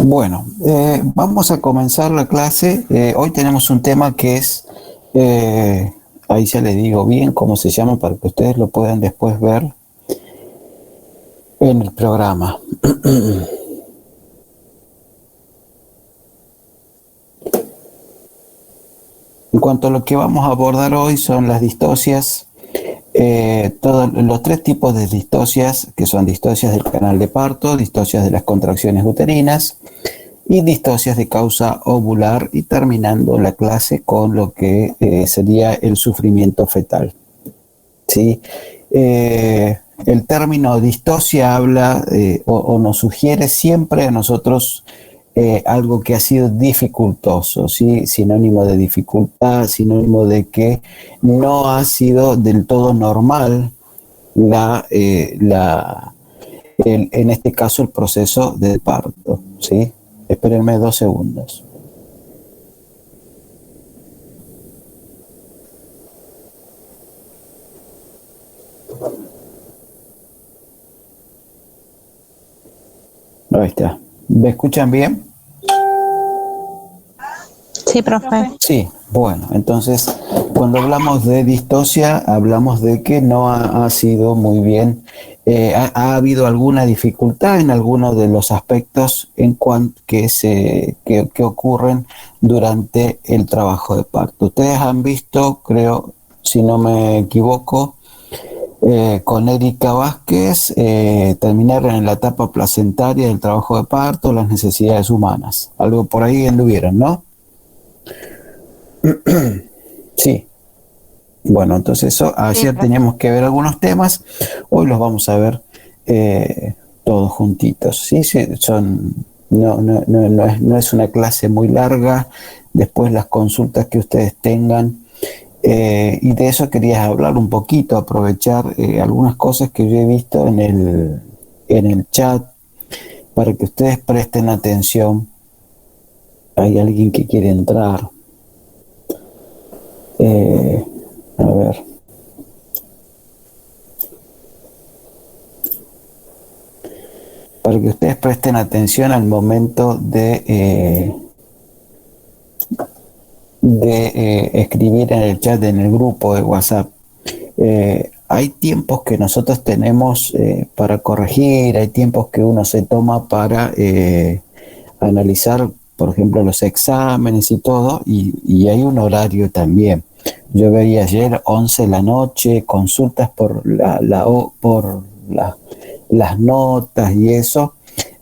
Bueno, vamos a comenzar la clase. Hoy tenemos un tema que es, ahí ya les digo bien cómo se llama para que ustedes lo puedan después ver en el programa. En cuanto a lo que vamos a abordar hoy son las distocias, todos los tres tipos de distocias, que son distocias del canal de parto, distocias de las contracciones uterinas y distocias de causa ovular, y terminando la clase con lo que sería el sufrimiento fetal. ¿Sí? El término distocia habla o nos sugiere siempre a nosotros algo que ha sido dificultoso, ¿sí? Sinónimo de dificultad, sinónimo de que no ha sido del todo normal en este caso el proceso de parto, ¿sí? Espérenme 2 segundos. Ahí está. ¿Me escuchan bien? Sí, profe. Sí, bueno, entonces cuando hablamos de distocia, hablamos de que no ha sido muy bien, ha habido alguna dificultad en algunos de los aspectos en cuanto que ocurren durante el trabajo de parto. Ustedes han visto, creo, si no me equivoco, con Erika Vázquez, terminaron en la etapa placentaria del trabajo de parto, las necesidades humanas. Algo por ahí anduvieron, ¿no? Sí. Bueno, entonces ayer teníamos que ver algunos temas, hoy los vamos a ver todos juntitos. ¿Sí? No es una clase muy larga, después las consultas que ustedes tengan. Y de eso quería hablar un poquito, aprovechar algunas cosas que yo he visto en el chat para que ustedes presten atención. Hay alguien que quiere entrar. A ver. Para que ustedes presten atención al momento de escribir en el chat, en el grupo de WhatsApp. Hay tiempos que nosotros tenemos para corregir, hay tiempos que uno se toma para analizar, por ejemplo, los exámenes y todo, y hay un horario también. Yo veía ayer 11 de la noche, consultas por las notas y eso,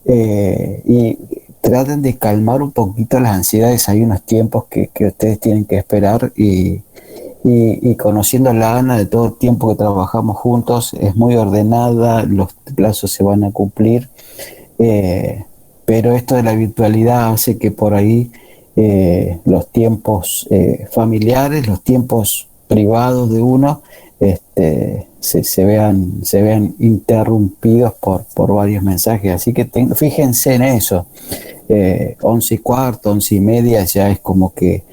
y traten de calmar un poquito las ansiedades. Hay unos tiempos que ustedes tienen que esperar, y conociendo a la Ana de todo el tiempo que trabajamos juntos, es muy ordenada, los plazos se van a cumplir, pero esto de la virtualidad hace que por ahí los tiempos familiares, los tiempos privados de uno, se vean interrumpidos por varios mensajes. Así que fíjense en eso. 11:15, 11:30 ya es como que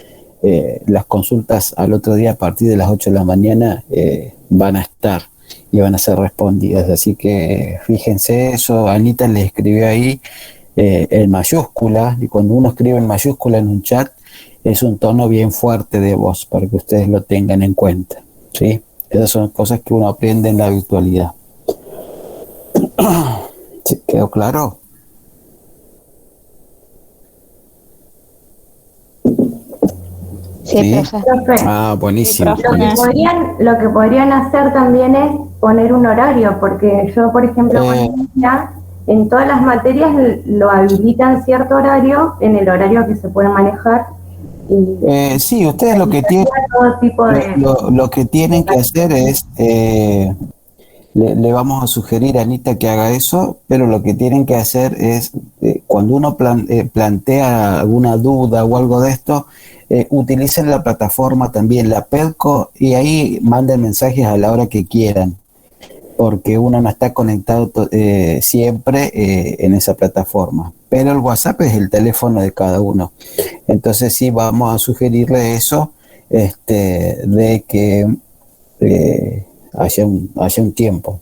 las consultas al otro día a partir de las 8 de la mañana van a estar y van a ser respondidas. Así que fíjense eso. Anita le escribió ahí en mayúscula, y cuando uno escribe en mayúscula en un chat es un tono bien fuerte de voz, para que ustedes lo tengan en cuenta, ¿sí? Esas son cosas que uno aprende en la virtualidad. ¿Quedó claro? Sí, profe. Ah, buenísimo. Sí, Lo que podrían hacer también es poner un horario, porque yo, por ejemplo, en todas las materias lo habilitan cierto horario, en el horario que se puede manejar. Y sí, ustedes lo que tienen, todo tipo de... lo que tienen que hacer es, le vamos a sugerir a Anita que haga eso, pero lo que tienen que hacer es, cuando uno plantea alguna duda o algo de esto, utilicen la plataforma también, la Pelco, y ahí manden mensajes a la hora que quieran, porque uno no está conectado siempre en esa plataforma. Pero el WhatsApp es el teléfono de cada uno. Entonces sí, vamos a sugerirle eso, de que haya un tiempo.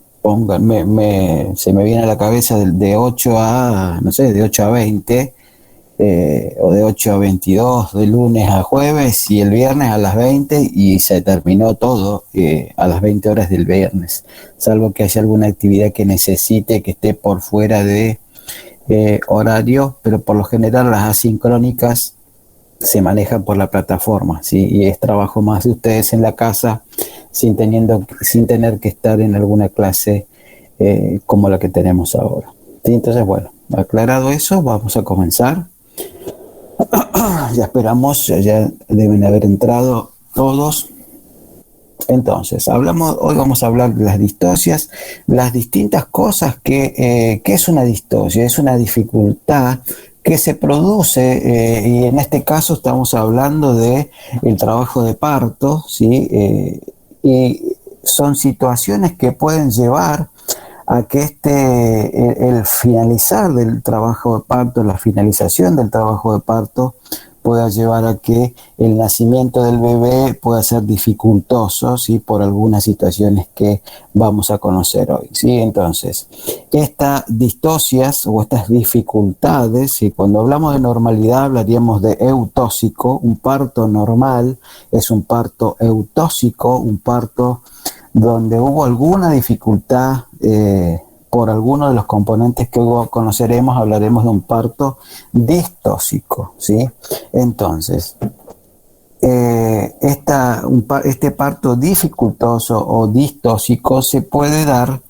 Se me viene a la cabeza de 8 a, no sé, de 8 a 20, o de 8 a 22, de lunes a jueves, y el viernes a las 20, y se terminó todo a las 20 horas del viernes, salvo que haya alguna actividad que necesite que esté por fuera de horario, pero por lo general las asincrónicas se manejan por la plataforma, ¿sí? Y es trabajo más de ustedes en la casa sin tener que estar en alguna clase como la que tenemos ahora, ¿sí? Entonces, bueno, aclarado eso, vamos a comenzar. Ya esperamos, ya deben haber entrado todos. Entonces, hoy vamos a hablar de las distocias, las distintas cosas que es una distocia, es una dificultad que se produce, y en este caso estamos hablando de el trabajo de parto, ¿sí? Y son situaciones que pueden llevar a que el finalizar del trabajo de parto, la finalización del trabajo de parto, pueda llevar a que el nacimiento del bebé pueda ser dificultoso, ¿sí? Por algunas situaciones que vamos a conocer hoy, ¿sí? Entonces, estas distocias o estas dificultades, ¿sí? Cuando hablamos de normalidad hablaríamos de eutóxico. Un parto normal es un parto eutóxico, un parto donde hubo alguna dificultad por alguno de los componentes que hoy conoceremos. Hablaremos de un parto distóxico, ¿sí? Entonces, este parto dificultoso o distóxico se puede dar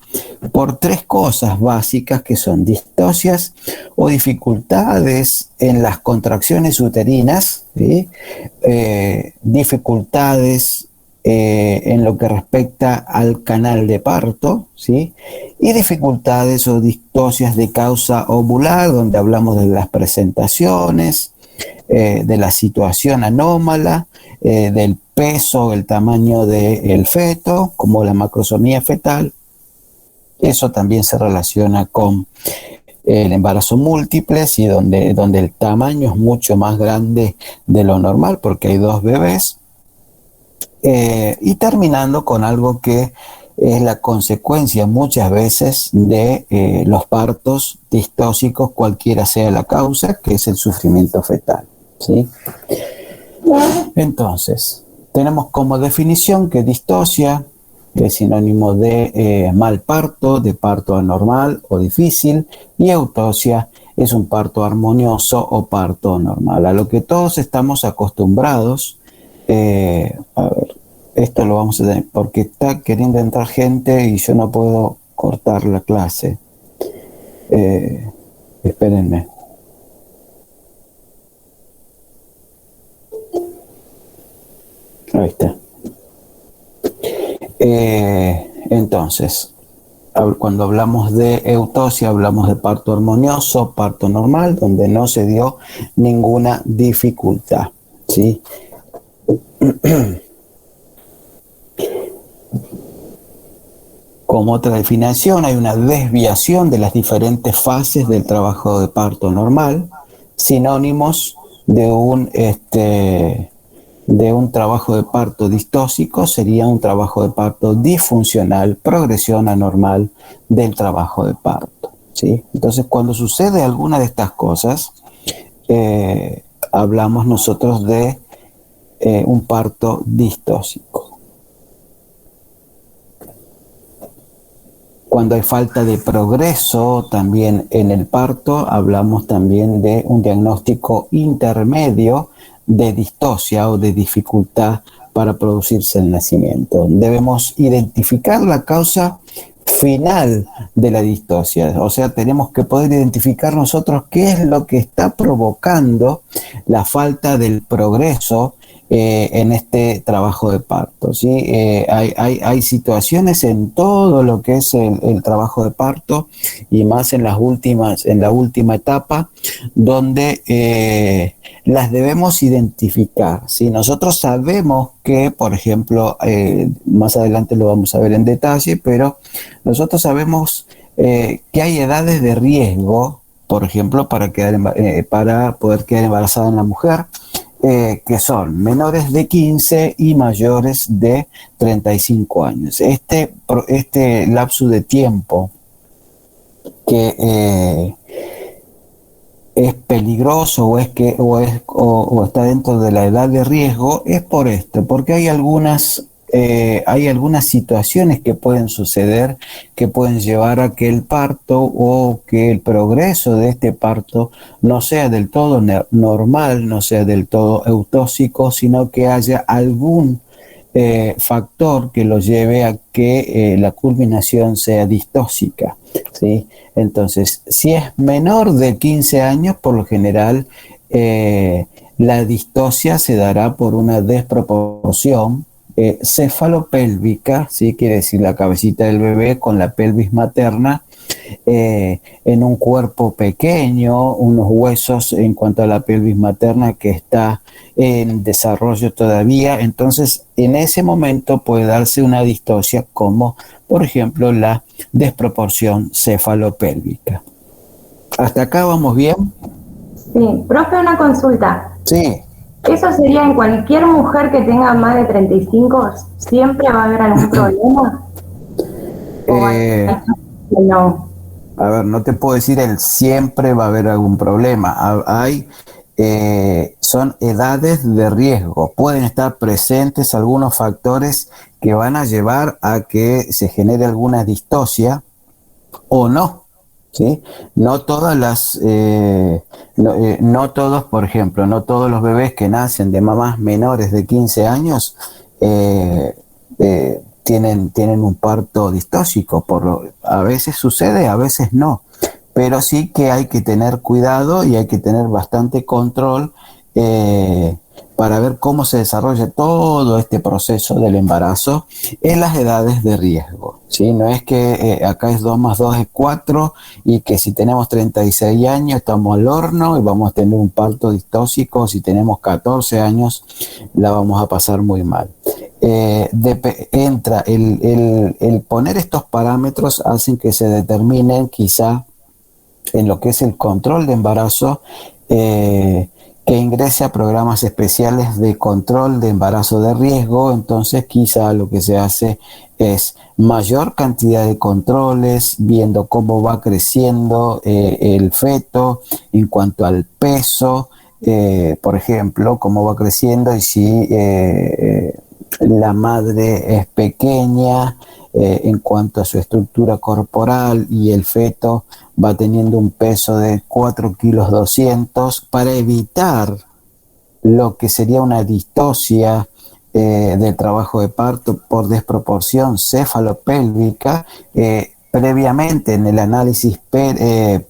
por tres cosas básicas, que son distocias o dificultades en las contracciones uterinas, ¿sí? Dificultades en lo que respecta al canal de parto, ¿sí? Y dificultades o distocias de causa ovular, donde hablamos de las presentaciones, de la situación anómala, del peso, el tamaño del feto, como la macrosomía fetal. Eso también se relaciona con el embarazo múltiple, ¿sí? donde el tamaño es mucho más grande de lo normal porque hay dos bebés. Y terminando con algo que es la consecuencia muchas veces de los partos distóxicos, cualquiera sea la causa, que es el sufrimiento fetal, ¿sí? Entonces, tenemos como definición que distocia es sinónimo de mal parto, de parto anormal o difícil, y eutosia es un parto armonioso o parto normal, a lo que todos estamos acostumbrados. A ver, esto lo vamos a tener porque está queriendo entrar gente y yo no puedo cortar la clase. Espérenme. Ahí está. Entonces, cuando hablamos de eutosia, hablamos de parto armonioso, parto normal, donde no se dio ninguna dificultad, ¿sí? Como otra definición, hay una desviación de las diferentes fases del trabajo de parto normal, sinónimos de un trabajo de parto distóxico sería un trabajo de parto disfuncional, progresión anormal del trabajo de parto, ¿sí? Entonces, cuando sucede alguna de estas cosas, hablamos nosotros de un parto distóxico. Cuando hay falta de progreso también en el parto, hablamos también de un diagnóstico intermedio de distocia o de dificultad para producirse el nacimiento. Debemos identificar la causa final de la distocia, o sea, tenemos que poder identificar nosotros qué es lo que está provocando la falta del progreso en este trabajo de parto, ¿sí? Hay situaciones en todo lo que es el trabajo de parto, y más en la última etapa, donde las debemos identificar, ¿sí? Nosotros sabemos que, por ejemplo, más adelante lo vamos a ver en detalle, pero nosotros sabemos que hay edades de riesgo, por ejemplo, para poder quedar embarazada en la mujer, que son menores de 15 y mayores de 35 años. Este lapso de tiempo que es peligroso o está dentro de la edad de riesgo, es por esto, porque hay algunas situaciones que pueden suceder que pueden llevar a que el parto o que el progreso de este parto no sea del todo normal, no sea del todo eutóxico, sino que haya algún factor que lo lleve a que la culminación sea distóxica, ¿sí? Entonces, si es menor de 15 años, por lo general, la distosia se dará por una desproporción cefalopélvica, ¿sí? Quiere decir la cabecita del bebé con la pelvis materna, en un cuerpo pequeño, unos huesos en cuanto a la pelvis materna que está en desarrollo todavía. Entonces, en ese momento puede darse una distosia como, por ejemplo, la desproporción cefalopélvica. ¿Hasta acá vamos bien? Sí, profe, una consulta. Sí. ¿Eso sería en cualquier mujer que tenga más de 35? ¿Siempre va a haber algún problema? No. A ver, no te puedo decir el siempre va a haber algún problema. Son edades de riesgo. Pueden estar presentes algunos factores que van a llevar a que se genere alguna distosia o no. ¿Sí? No todas no todos, por ejemplo, no todos los bebés que nacen de mamás menores de 15 años tienen un parto distóxico. A veces sucede, a veces no. Pero sí que hay que tener cuidado y hay que tener bastante control para ver cómo se desarrolla todo este proceso del embarazo en las edades de riesgo, ¿sí? No es que acá es 2 más 2 es 4 y que si tenemos 36 años estamos al horno y vamos a tener un parto distóxico, si tenemos 14 años la vamos a pasar muy mal. Entra el poner estos parámetros hacen que se determinen quizá en lo que es el control de embarazo, que ingrese a programas especiales de control de embarazo de riesgo. Entonces quizá lo que se hace es mayor cantidad de controles, viendo cómo va creciendo el feto en cuanto al peso, por ejemplo, cómo va creciendo y si la madre es pequeña, en cuanto a su estructura corporal, y el feto va teniendo un peso de 4 kilos 200 para evitar lo que sería una distosia del trabajo de parto por desproporción cefalopélvica. Previamente en el análisis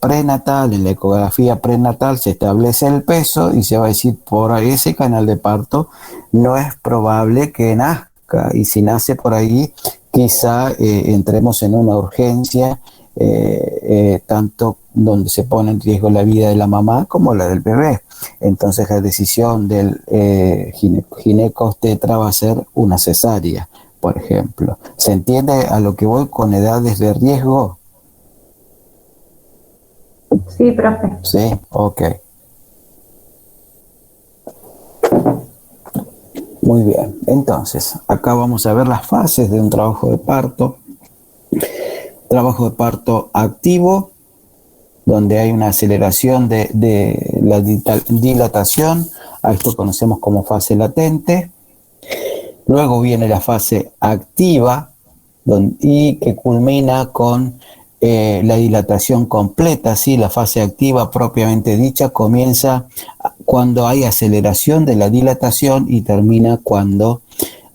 prenatal, en la ecografía prenatal, se establece el peso y se va a decir por ese canal de parto no es probable que nazca, y si nace por ahí quizá entremos en una urgencia, tanto donde se pone en riesgo la vida de la mamá como la del bebé. Entonces la decisión del ginecobstetra va a ser una cesárea, por ejemplo. ¿Se entiende a lo que voy con edades de riesgo? Sí, profe. Sí, ok. Muy bien, entonces acá vamos a ver las fases de un trabajo de parto. Trabajo de parto activo, donde hay una aceleración de la dilatación, a esto conocemos como fase latente. Luego viene la fase activa, y que culmina con la dilatación completa, ¿sí? La fase activa propiamente dicha comienza cuando hay aceleración de la dilatación y termina cuando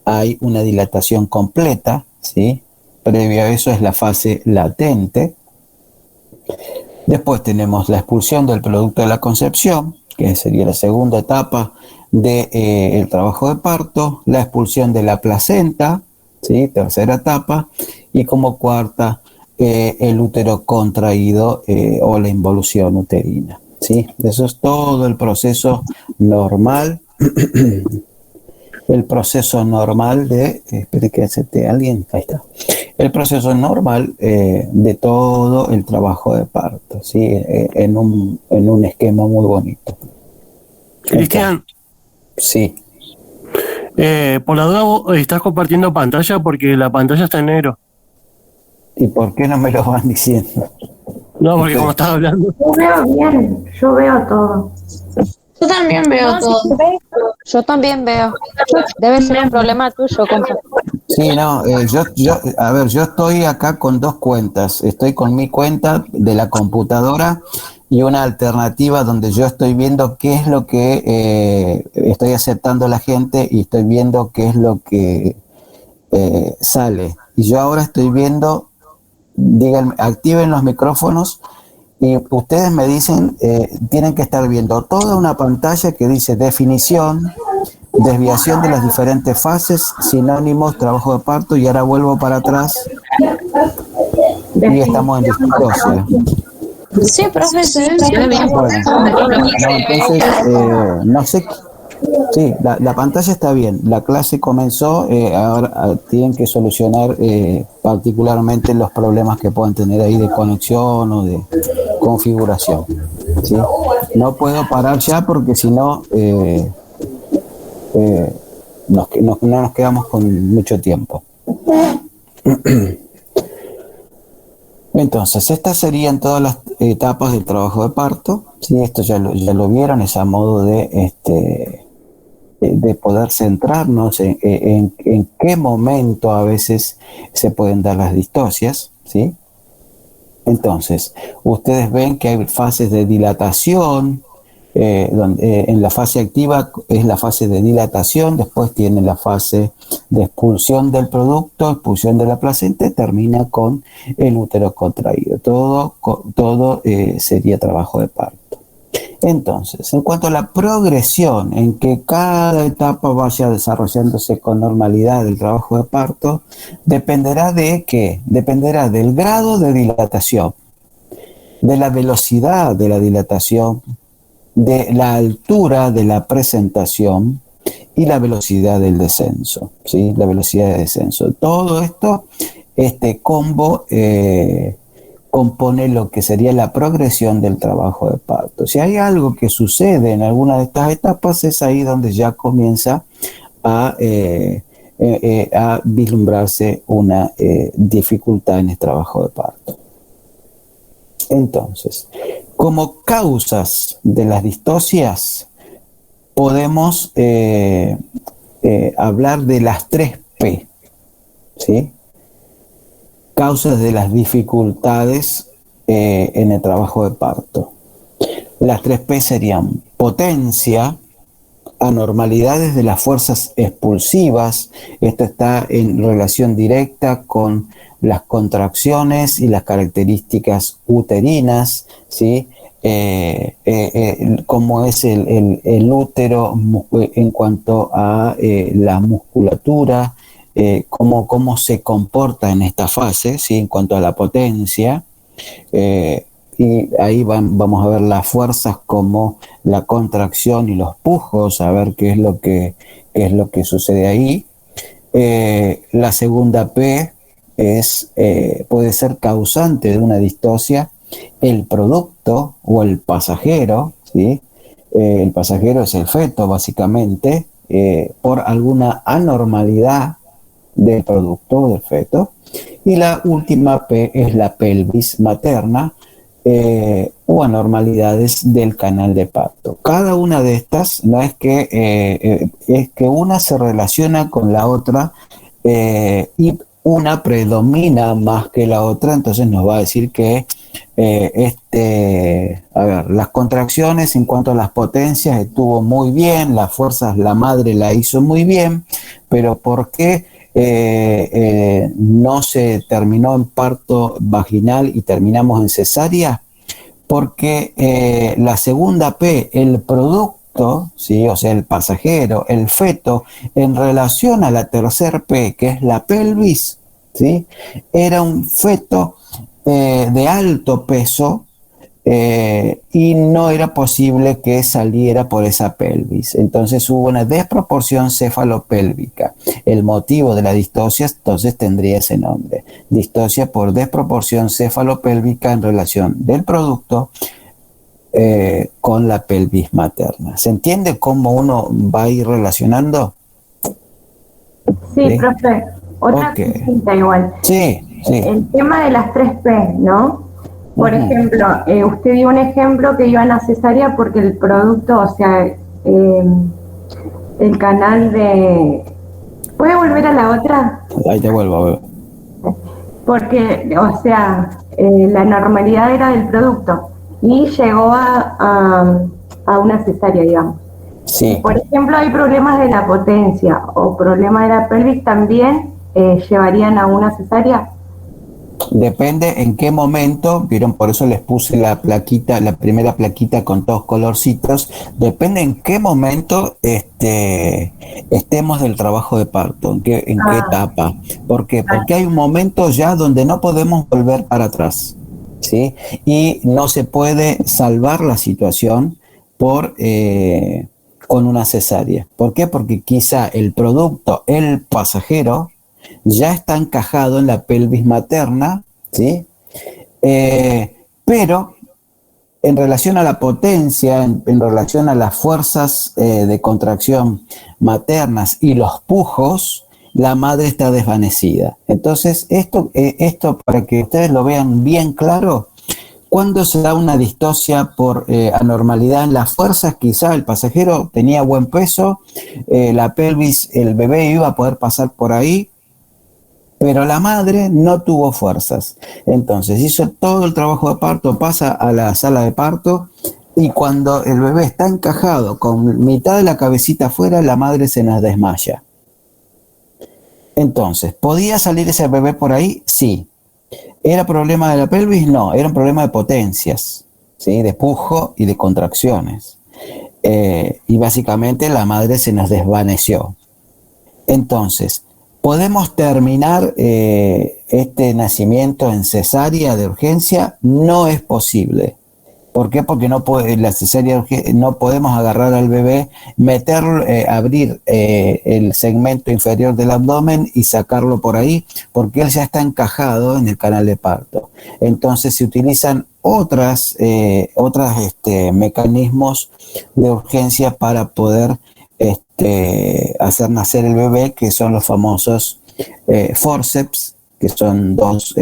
hay una dilatación completa, ¿sí? Previo a eso es la fase latente. Después tenemos la expulsión del producto de la concepción, que sería la segunda etapa del trabajo de parto, la expulsión de la placenta, ¿sí? Tercera etapa, y como cuarta, el útero contraído o la involución uterina, ¿sí? Eso es todo el proceso normal. El proceso normal espere que acepte alguien, ahí está. El proceso normal de todo el trabajo de parto, ¿sí? En un esquema muy bonito. Cristian. Sí. Por la duda, vos estás compartiendo pantalla porque la pantalla está en negro. ¿Y por qué no me lo van diciendo? No, porque como estás hablando. Yo veo bien, yo veo todo. Yo también veo todo. Yo también veo. Debe ser un problema tuyo, compa. Sí, no, a ver, yo estoy acá con dos cuentas. Estoy con mi cuenta de la computadora y una alternativa donde yo estoy viendo qué es lo que estoy aceptando a la gente y estoy viendo qué es lo que sale. Y yo ahora estoy viendo, díganme, activen los micrófonos y ustedes me dicen, tienen que estar viendo toda una pantalla que dice definición, desviación de las diferentes fases, sinónimos, trabajo de parto, y ahora vuelvo para atrás y estamos en distosia. Sí, profe, se ve bien. Bueno, no, entonces, no sé, sí, la pantalla está bien, la clase comenzó, ahora tienen que solucionar particularmente los problemas que puedan tener ahí de conexión o de configuración, ¿sí? No puedo parar ya porque si no... no nos quedamos con mucho tiempo. Entonces, estas serían todas las etapas del trabajo de parto. ¿Sí? Esto ya lo vieron, es a modo de poder centrarnos en qué momento a veces se pueden dar las distocias, ¿sí? Entonces, ustedes ven que hay fases de dilatación, donde en la fase activa es la fase de dilatación, después tiene la fase de expulsión del producto, expulsión de la placenta, y termina con el útero contraído. Todo sería trabajo de parto. Entonces, en cuanto a la progresión, en que cada etapa vaya desarrollándose con normalidad el trabajo de parto, dependerá de ¿qué? Dependerá del grado de dilatación, de la velocidad de la dilatación, de la altura de la presentación y la velocidad del descenso, ¿sí? La velocidad de descenso. Todo esto, este combo compone lo que sería la progresión del trabajo de parto. Si hay algo que sucede en alguna de estas etapas, es ahí donde ya comienza a vislumbrarse una dificultad en el trabajo de parto. Entonces, como causas de las distocias, podemos hablar de las 3P, ¿sí? Causas de las dificultades en el trabajo de parto. Las 3P serían potencia, anormalidades de las fuerzas expulsivas. Esto está en relación directa con las contracciones y las características uterinas, ¿sí? Cómo es el útero en cuanto a la musculatura, cómo se comporta en esta fase, ¿sí? En cuanto a la potencia. Y ahí vamos a ver las fuerzas como la contracción y los pujos, a ver qué es lo que sucede ahí. La segunda P puede ser causante de una distocia el producto o el pasajero, ¿sí? El pasajero es el feto, básicamente, por alguna anormalidad del producto o del feto. Y la última P es la pelvis materna, o anormalidades del canal de parto. Cada una de estas no es que es que una se relaciona con la otra y una predomina más que la otra, entonces nos va a decir que las contracciones en cuanto a las potencias estuvo muy bien, las fuerzas la madre la hizo muy bien, pero ¿por qué no se terminó en parto vaginal y terminamos en cesárea? Porque la segunda P, el producto, ¿sí? O sea, el pasajero, el feto, en relación a la tercer P, que es la pelvis, ¿sí? Era un feto de alto peso, y no era posible que saliera por esa pelvis. Entonces hubo una desproporción cefalopélvica. El motivo de la distocia entonces tendría ese nombre: distocia por desproporción cefalopélvica en relación del producto con la pelvis materna. ¿Se entiende cómo uno va a ir relacionando? Sí, profe. Otra Okay. cosita igual. Sí. El tema de las 3P, ¿no? Por ejemplo, usted dio un ejemplo que iban a cesárea porque el producto, o sea, el canal de... ¿Puede volver a la otra? Ahí te vuelvo a ver. Porque, o sea, la normalidad era del producto y llegó a una cesárea, digamos. Sí. Por ejemplo, hay problemas de la potencia o problemas de la pelvis, ¿también llevarían a una cesárea? Depende en qué momento, vieron, por eso les puse la plaquita, la primera plaquita con todos colorcitos, depende en qué momento estemos del trabajo de parto, en qué etapa. ¿Por qué? Porque hay un momento ya donde no podemos volver para atrás, ¿sí? Y no se puede salvar la situación con una cesárea. ¿Por qué? Porque quizá el producto, el pasajero, ya está encajado en la pelvis materna, ¿sí? Pero en relación a la potencia, en relación a las fuerzas de contracción maternas y los pujos, la madre está desvanecida. Entonces, esto para que ustedes lo vean bien claro, cuando se da una distocia por anormalidad en las fuerzas, quizá el pasajero tenía buen peso, la pelvis, el bebé iba a poder pasar por ahí, pero la madre no tuvo fuerzas. Entonces hizo todo el trabajo de parto, pasa a la sala de parto y cuando el bebé está encajado con mitad de la cabecita afuera, la madre se nos desmaya. Entonces, ¿podía salir ese bebé por ahí? Sí. ¿Era problema de la pelvis? No, era un problema de potencias, ¿sí? De pujo y de contracciones. Y básicamente la madre se nos desvaneció. Entonces, ¿podemos terminar este nacimiento en cesárea de urgencia? No es posible. ¿Por qué? Porque la cesárea no podemos agarrar al bebé, meterlo, abrir el segmento inferior del abdomen y sacarlo por ahí, porque él ya está encajado en el canal de parto. Entonces se utilizan otros mecanismos de urgencia para poder hacer nacer el bebé, que son los famosos forceps, que son dos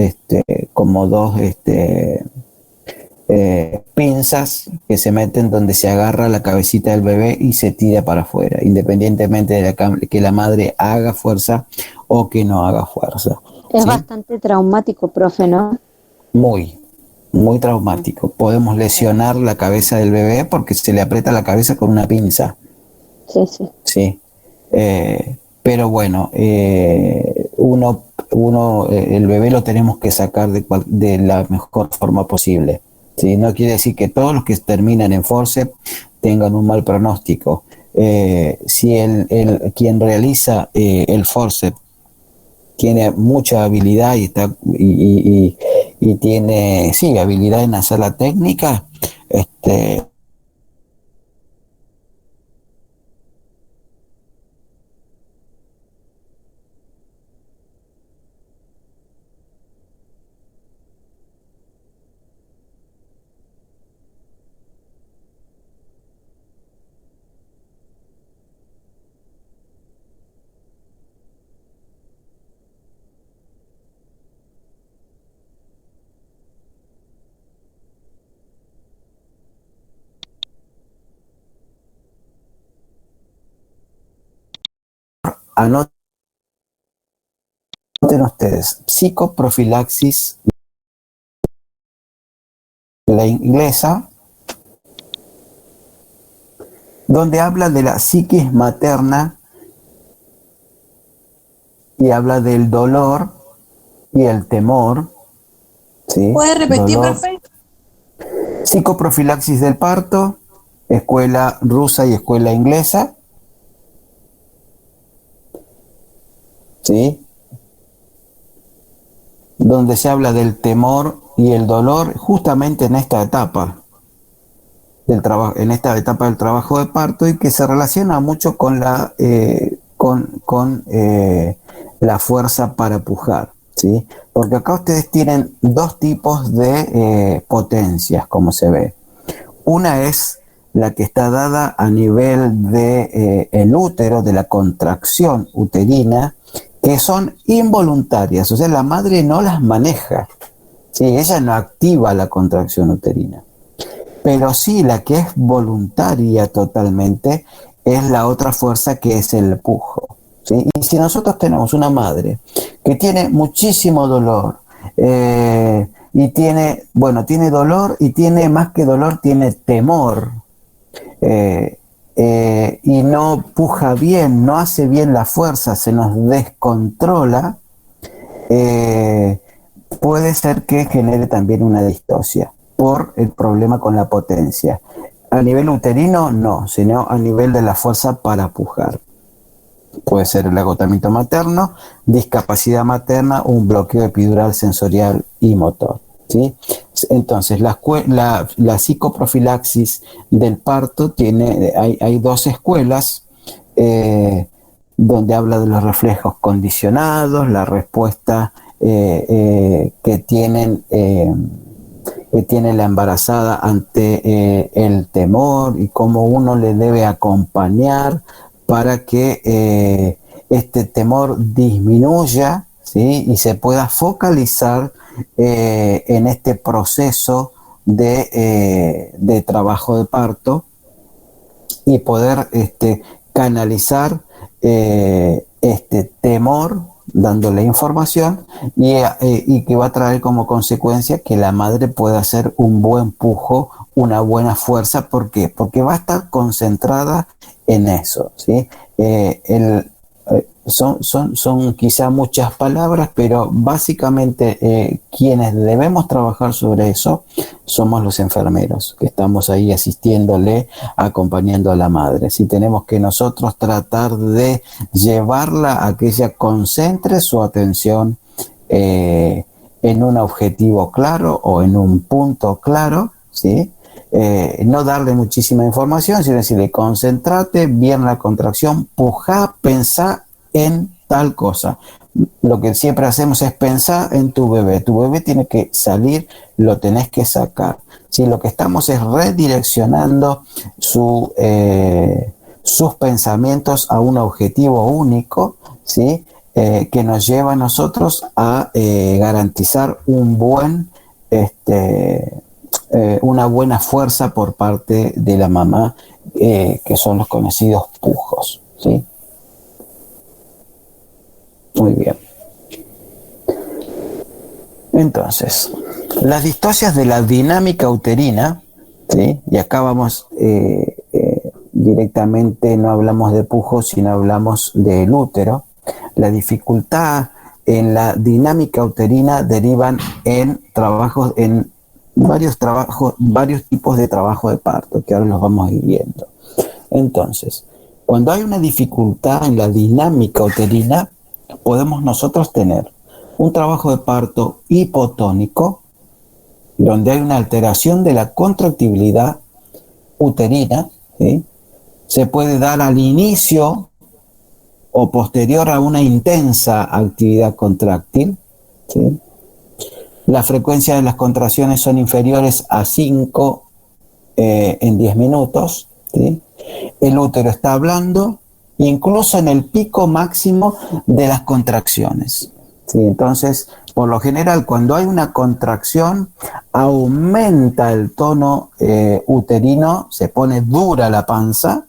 pinzas que se meten donde se agarra la cabecita del bebé y se tira para afuera, independientemente de que la madre haga fuerza o que no haga fuerza. Es ¿sí? bastante traumático, profe, ¿no? Muy traumático. Podemos lesionar la cabeza del bebé porque se le aprieta la cabeza con una pinza. Sí. Pero bueno, el bebé lo tenemos que sacar de la mejor forma posible. ¿Sí? No quiere decir que todos los que terminan en forceps tengan un mal pronóstico. Si quien realiza el forceps tiene mucha habilidad y tiene habilidad en hacer la técnica, anoten ustedes, psicoprofilaxis, la inglesa, donde habla de la psiquis materna y habla del dolor y el temor. ¿Sí? ¿Puede repetir, profe? Psicoprofilaxis del parto, escuela rusa y escuela inglesa. ¿Sí? Donde se habla del temor y el dolor justamente en esta etapa del trabajo, en esta etapa del trabajo de parto, y que se relaciona mucho con la fuerza para pujar, ¿sí? Porque acá ustedes tienen dos tipos de potencias, como se ve. Una es la que está dada a nivel de el útero, de la contracción uterina, que son involuntarias, o sea, la madre no las maneja, ¿sí? Ella no activa la contracción uterina. Pero sí, la que es voluntaria totalmente es la otra fuerza, que es el pujo, ¿sí? Y si nosotros tenemos una madre que tiene muchísimo dolor, y tiene dolor, y tiene más que dolor, tiene temor, y no puja bien, no hace bien la fuerza, se nos descontrola, puede ser que genere también una distosia por el problema con la potencia. A nivel uterino no, sino a nivel de la fuerza para pujar. Puede ser el agotamiento materno, discapacidad materna, un bloqueo epidural sensorial y motor, ¿sí? Entonces, la psicoprofilaxis del parto hay dos escuelas, donde habla de los reflejos condicionados, la respuesta que tiene la embarazada ante el temor, y cómo uno le debe acompañar para que este temor disminuya, ¿sí? Y se pueda focalizar en este proceso de trabajo de parto, y poder canalizar este temor, dándole información, y que va a traer como consecuencia que la madre pueda hacer un buen pujo, una buena fuerza. ¿Por qué? Porque va a estar concentrada en eso, ¿sí? Son quizá muchas palabras, pero básicamente quienes debemos trabajar sobre eso somos los enfermeros, que estamos ahí asistiéndole, acompañando a la madre. Si tenemos que nosotros tratar de llevarla a que ella concentre su atención en un objetivo claro o en un punto claro, ¿sí? No darle muchísima información, sino decirle: concentrate bien la contracción, pujá, pensá en tal cosa. Lo que siempre hacemos es pensar en tu bebé. Tu bebé tiene que salir, lo tenés que sacar. ¿Sí? Lo que estamos es redireccionando sus pensamientos a un objetivo único, ¿sí? Que nos lleva a nosotros a garantizar una buena fuerza por parte de la mamá, que son los conocidos pujos, ¿sí? Muy bien. Entonces, las distocias de la dinámica uterina, ¿sí? Y acá vamos directamente, no hablamos de pujos, sino hablamos del útero. La dificultad en la dinámica uterina derivan en varios tipos de trabajo de parto, que ahora los vamos a ir viendo. Entonces, cuando hay una dificultad en la dinámica uterina, podemos nosotros tener un trabajo de parto hipotónico, donde hay una alteración de la contractibilidad uterina, ¿sí? Se puede dar al inicio o posterior a una intensa actividad contráctil, ¿sí? La frecuencia de las contracciones son inferiores a 5 en 10 minutos, ¿sí? El útero está blando, incluso en el pico máximo de las contracciones, ¿sí? Entonces, por lo general, cuando hay una contracción, aumenta el tono uterino, se pone dura la panza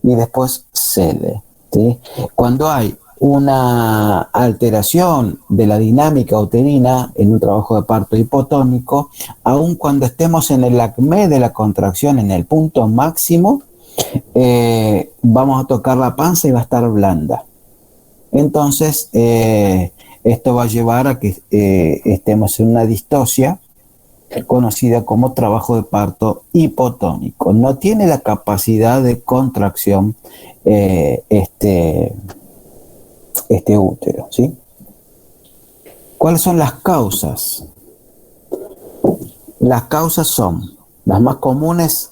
y después cede, ¿sí? Cuando hay una alteración de la dinámica uterina en un trabajo de parto hipotónico, aun cuando estemos en el acme de la contracción, en el punto máximo, vamos a tocar la panza y va a estar blanda. Entonces, esto va a llevar a que estemos en una distosia conocida como trabajo de parto hipotónico. No tiene la capacidad de contracción este útero, ¿sí? ¿Cuáles son las causas? Las causas son, las más comunes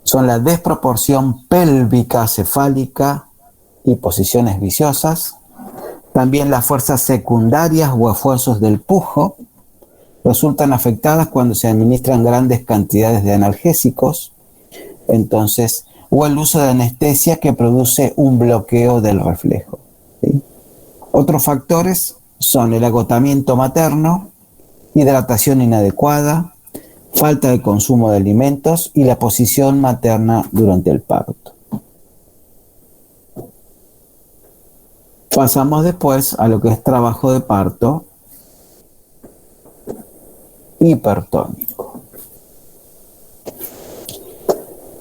son la desproporción pélvica cefálica y posiciones viciosas. También las fuerzas secundarias o esfuerzos del pujo resultan afectadas cuando se administran grandes cantidades de analgésicos, entonces, o el uso de anestesia que produce un bloqueo del reflejo, ¿sí? Otros factores son el agotamiento materno, hidratación inadecuada, falta de consumo de alimentos y la posición materna durante el parto. Pasamos después a lo que es trabajo de parto hipertónico.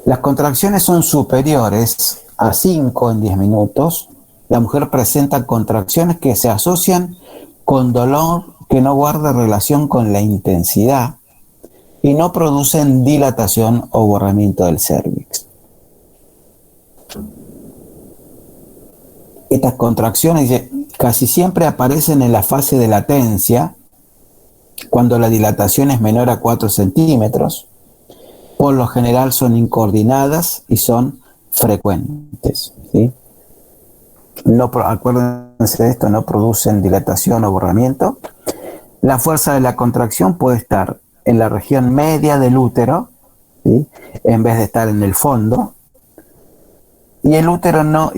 Las contracciones son superiores a 5 en 10 minutos. La mujer presenta contracciones que se asocian con dolor que no guarda relación con la intensidad y no producen dilatación o borramiento del cérvix. Estas contracciones casi siempre aparecen en la fase de latencia, cuando la dilatación es menor a 4 centímetros. Por lo general son incoordinadas y son frecuentes, ¿sí? Acuérdense de esto, no producen dilatación o borramiento. La fuerza de la contracción puede estar en la región media del útero, ¿sí?, en vez de estar en el fondo. Y el útero no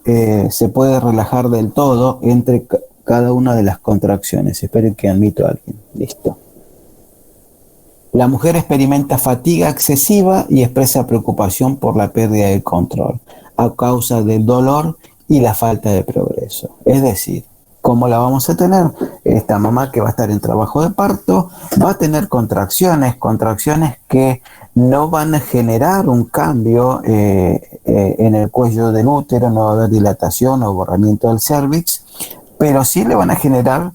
se puede relajar del todo entre cada una de las contracciones. Espero que admito a alguien. Listo. La mujer experimenta fatiga excesiva y expresa preocupación por la pérdida de control a causa del dolor y la falta de progreso. Es decir, ¿cómo la vamos a tener? Esta mamá que va a estar en trabajo de parto va a tener contracciones que no van a generar un cambio en el cuello del útero, no va a haber dilatación o borramiento del cérvix, pero sí le van a generar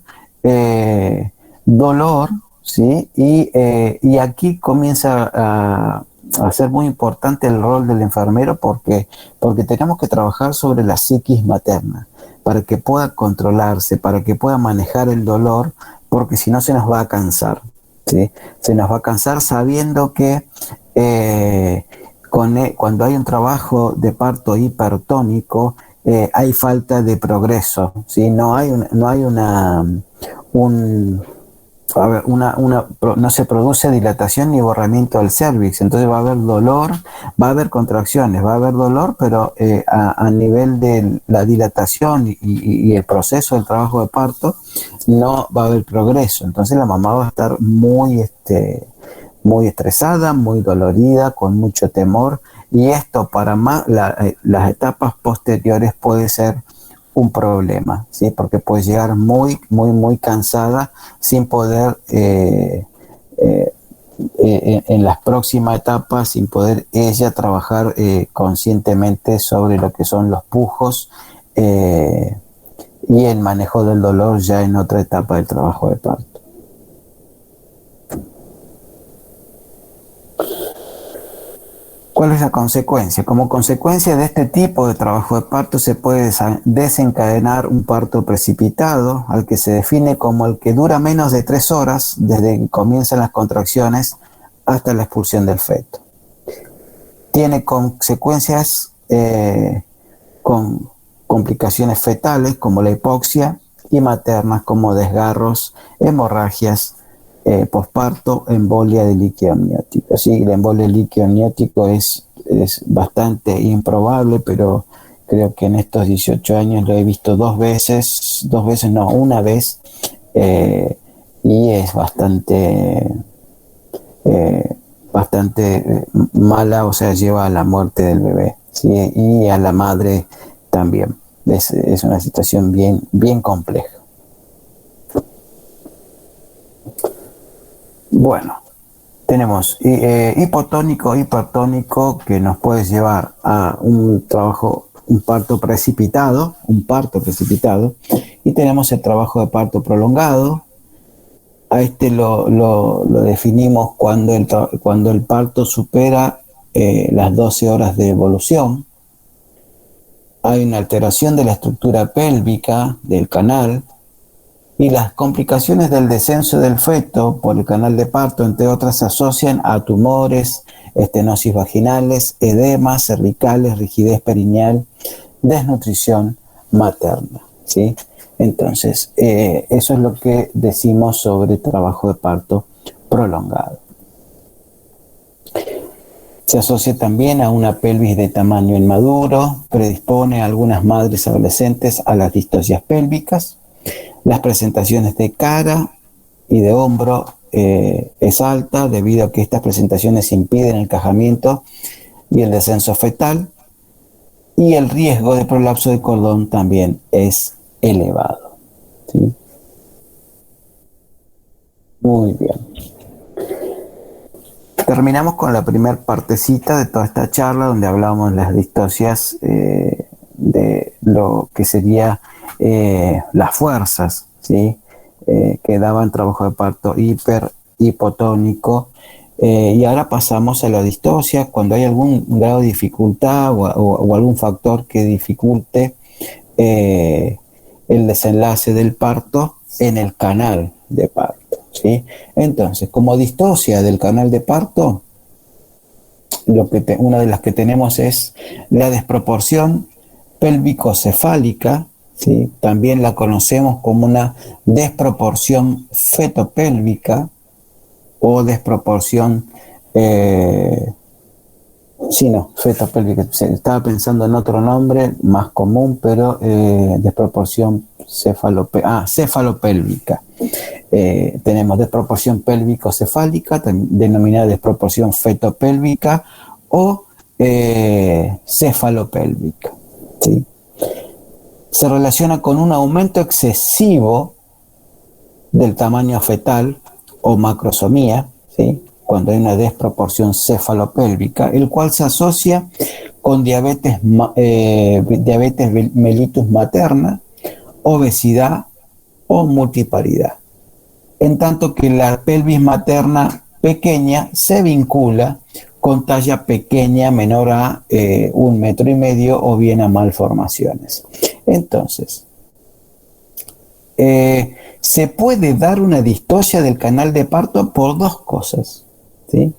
dolor, ¿sí? Y aquí comienza a ser muy importante el rol del enfermero porque tenemos que trabajar sobre la psiquis materna para que pueda controlarse, para que pueda manejar el dolor, porque si no se nos va a cansar, ¿sí? Se nos va a cansar sabiendo que cuando hay un trabajo de parto hipertónico, hay falta de progreso, ¿sí? No se produce dilatación ni borramiento del cérvix, entonces va a haber dolor, va a haber contracciones, va a haber dolor, pero a nivel de la dilatación y el proceso del trabajo de parto no va a haber progreso. Entonces la mamá va a estar muy estresada, muy dolorida, con mucho temor, y esto para las etapas posteriores puede ser un problema, ¿sí? Porque puede llegar muy cansada sin poder en las próximas etapas, sin poder ella trabajar conscientemente sobre lo que son los pujos y el manejo del dolor ya en otra etapa del trabajo de parto. ¿Cuál es la consecuencia? Como consecuencia de este tipo de trabajo de parto se puede desencadenar un parto precipitado, al que se define como el que dura menos de 3 horas desde que comienzan las contracciones hasta la expulsión del feto. Tiene consecuencias con complicaciones fetales como la hipoxia y maternas como desgarros, hemorragias, posparto, embolia de líquido amniótico. Sí, la embolia de líquido amniótico es bastante improbable, pero creo que en estos 18 años lo he visto una vez, y es bastante mala, o sea, lleva a la muerte del bebé, ¿sí? Y a la madre también. Es una situación bien compleja. Bueno, tenemos hipotónico, hipertónico, que nos puede llevar a un parto precipitado, y tenemos el trabajo de parto prolongado. A este lo definimos cuando el parto supera las 12 horas de evolución. Hay una alteración de la estructura pélvica del canal, y las complicaciones del descenso del feto por el canal de parto, entre otras, se asocian a tumores, estenosis vaginales, edemas cervicales, rigidez perineal, desnutrición materna, ¿sí? Entonces, eso es lo que decimos sobre trabajo de parto prolongado. Se asocia también a una pelvis de tamaño inmaduro, predispone a algunas madres adolescentes a las distocias pélvicas. Las presentaciones de cara y de hombro es alta debido a que estas presentaciones impiden el encajamiento y el descenso fetal, y el riesgo de prolapso de cordón también es elevado, ¿sí? Muy bien. Terminamos con la primera partecita de toda esta charla donde hablamos de las distocias, de lo que sería las fuerzas, ¿sí? Que daban trabajo de parto hipotónico, y ahora pasamos a la distosia cuando hay algún grado de dificultad o algún factor que dificulte el desenlace del parto en el canal de parto, ¿sí? Entonces, como distosia del canal de parto, una de las que tenemos es la desproporción pélvico-cefálica, ¿sí? También la conocemos como una desproporción fetopélvica o desproporción fetopélvica. Estaba pensando en otro nombre más común, pero desproporción cefalopélvica. Tenemos desproporción pélvico-cefálica, denominada desproporción fetopélvica o cefalopélvica, ¿sí? Se relaciona con un aumento excesivo del tamaño fetal o macrosomía, ¿sí? Cuando hay una desproporción cefalopélvica, el cual se asocia con diabetes mellitus materna, obesidad o multiparidad. En tanto que la pelvis materna pequeña se vincula con talla pequeña menor a 1,5 metros o bien a malformaciones. Entonces, se puede dar una distosia del canal de parto por dos cosas, ¿sí?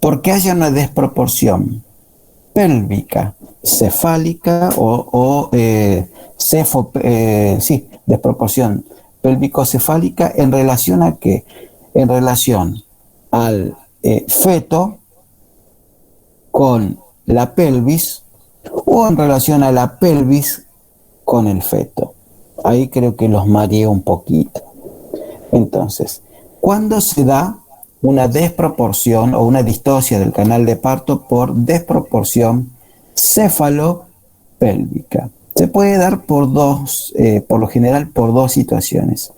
Porque haya una desproporción pélvica cefálica desproporción pélvico-cefálica en relación a qué? En relación al feto con la pelvis o en relación a la pelvis con el feto. Ahí creo que los mareé un poquito. Entonces, ¿cuándo se da una desproporción o una distosia del canal de parto por desproporción cefalopélvica? Se puede dar por lo general por dos situaciones.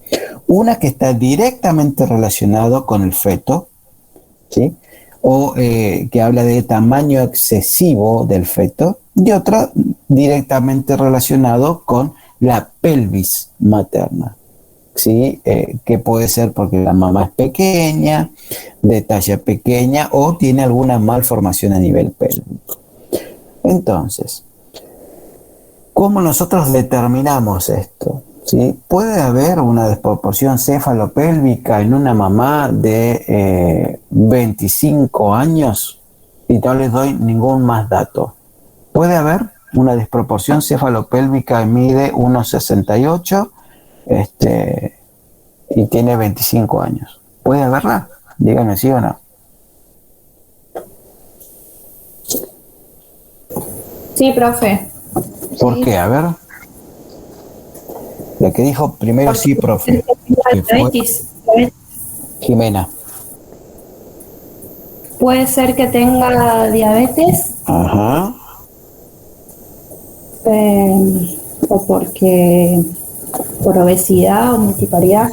Una que está directamente relacionado con el feto, ¿sí? O que habla de tamaño excesivo del feto, y otra directamente relacionado con la pelvis materna, ¿sí? Que puede ser porque la mamá es pequeña, de talla pequeña, o tiene alguna malformación a nivel pélvico. Entonces, ¿cómo nosotros determinamos esto? ¿Sí? Puede haber una desproporción cefalopélvica en una mamá de 25 años y no les doy ningún más dato. Puede haber una desproporción cefalopélvica que mide 1,68 y tiene 25 años. ¿Puede haberla? Díganme sí o no. Sí, profe. ¿Por qué? A ver. La que dijo primero porque sí, profe. Jimena. Puede ser que tenga diabetes. Ajá. O por obesidad o multiparidad.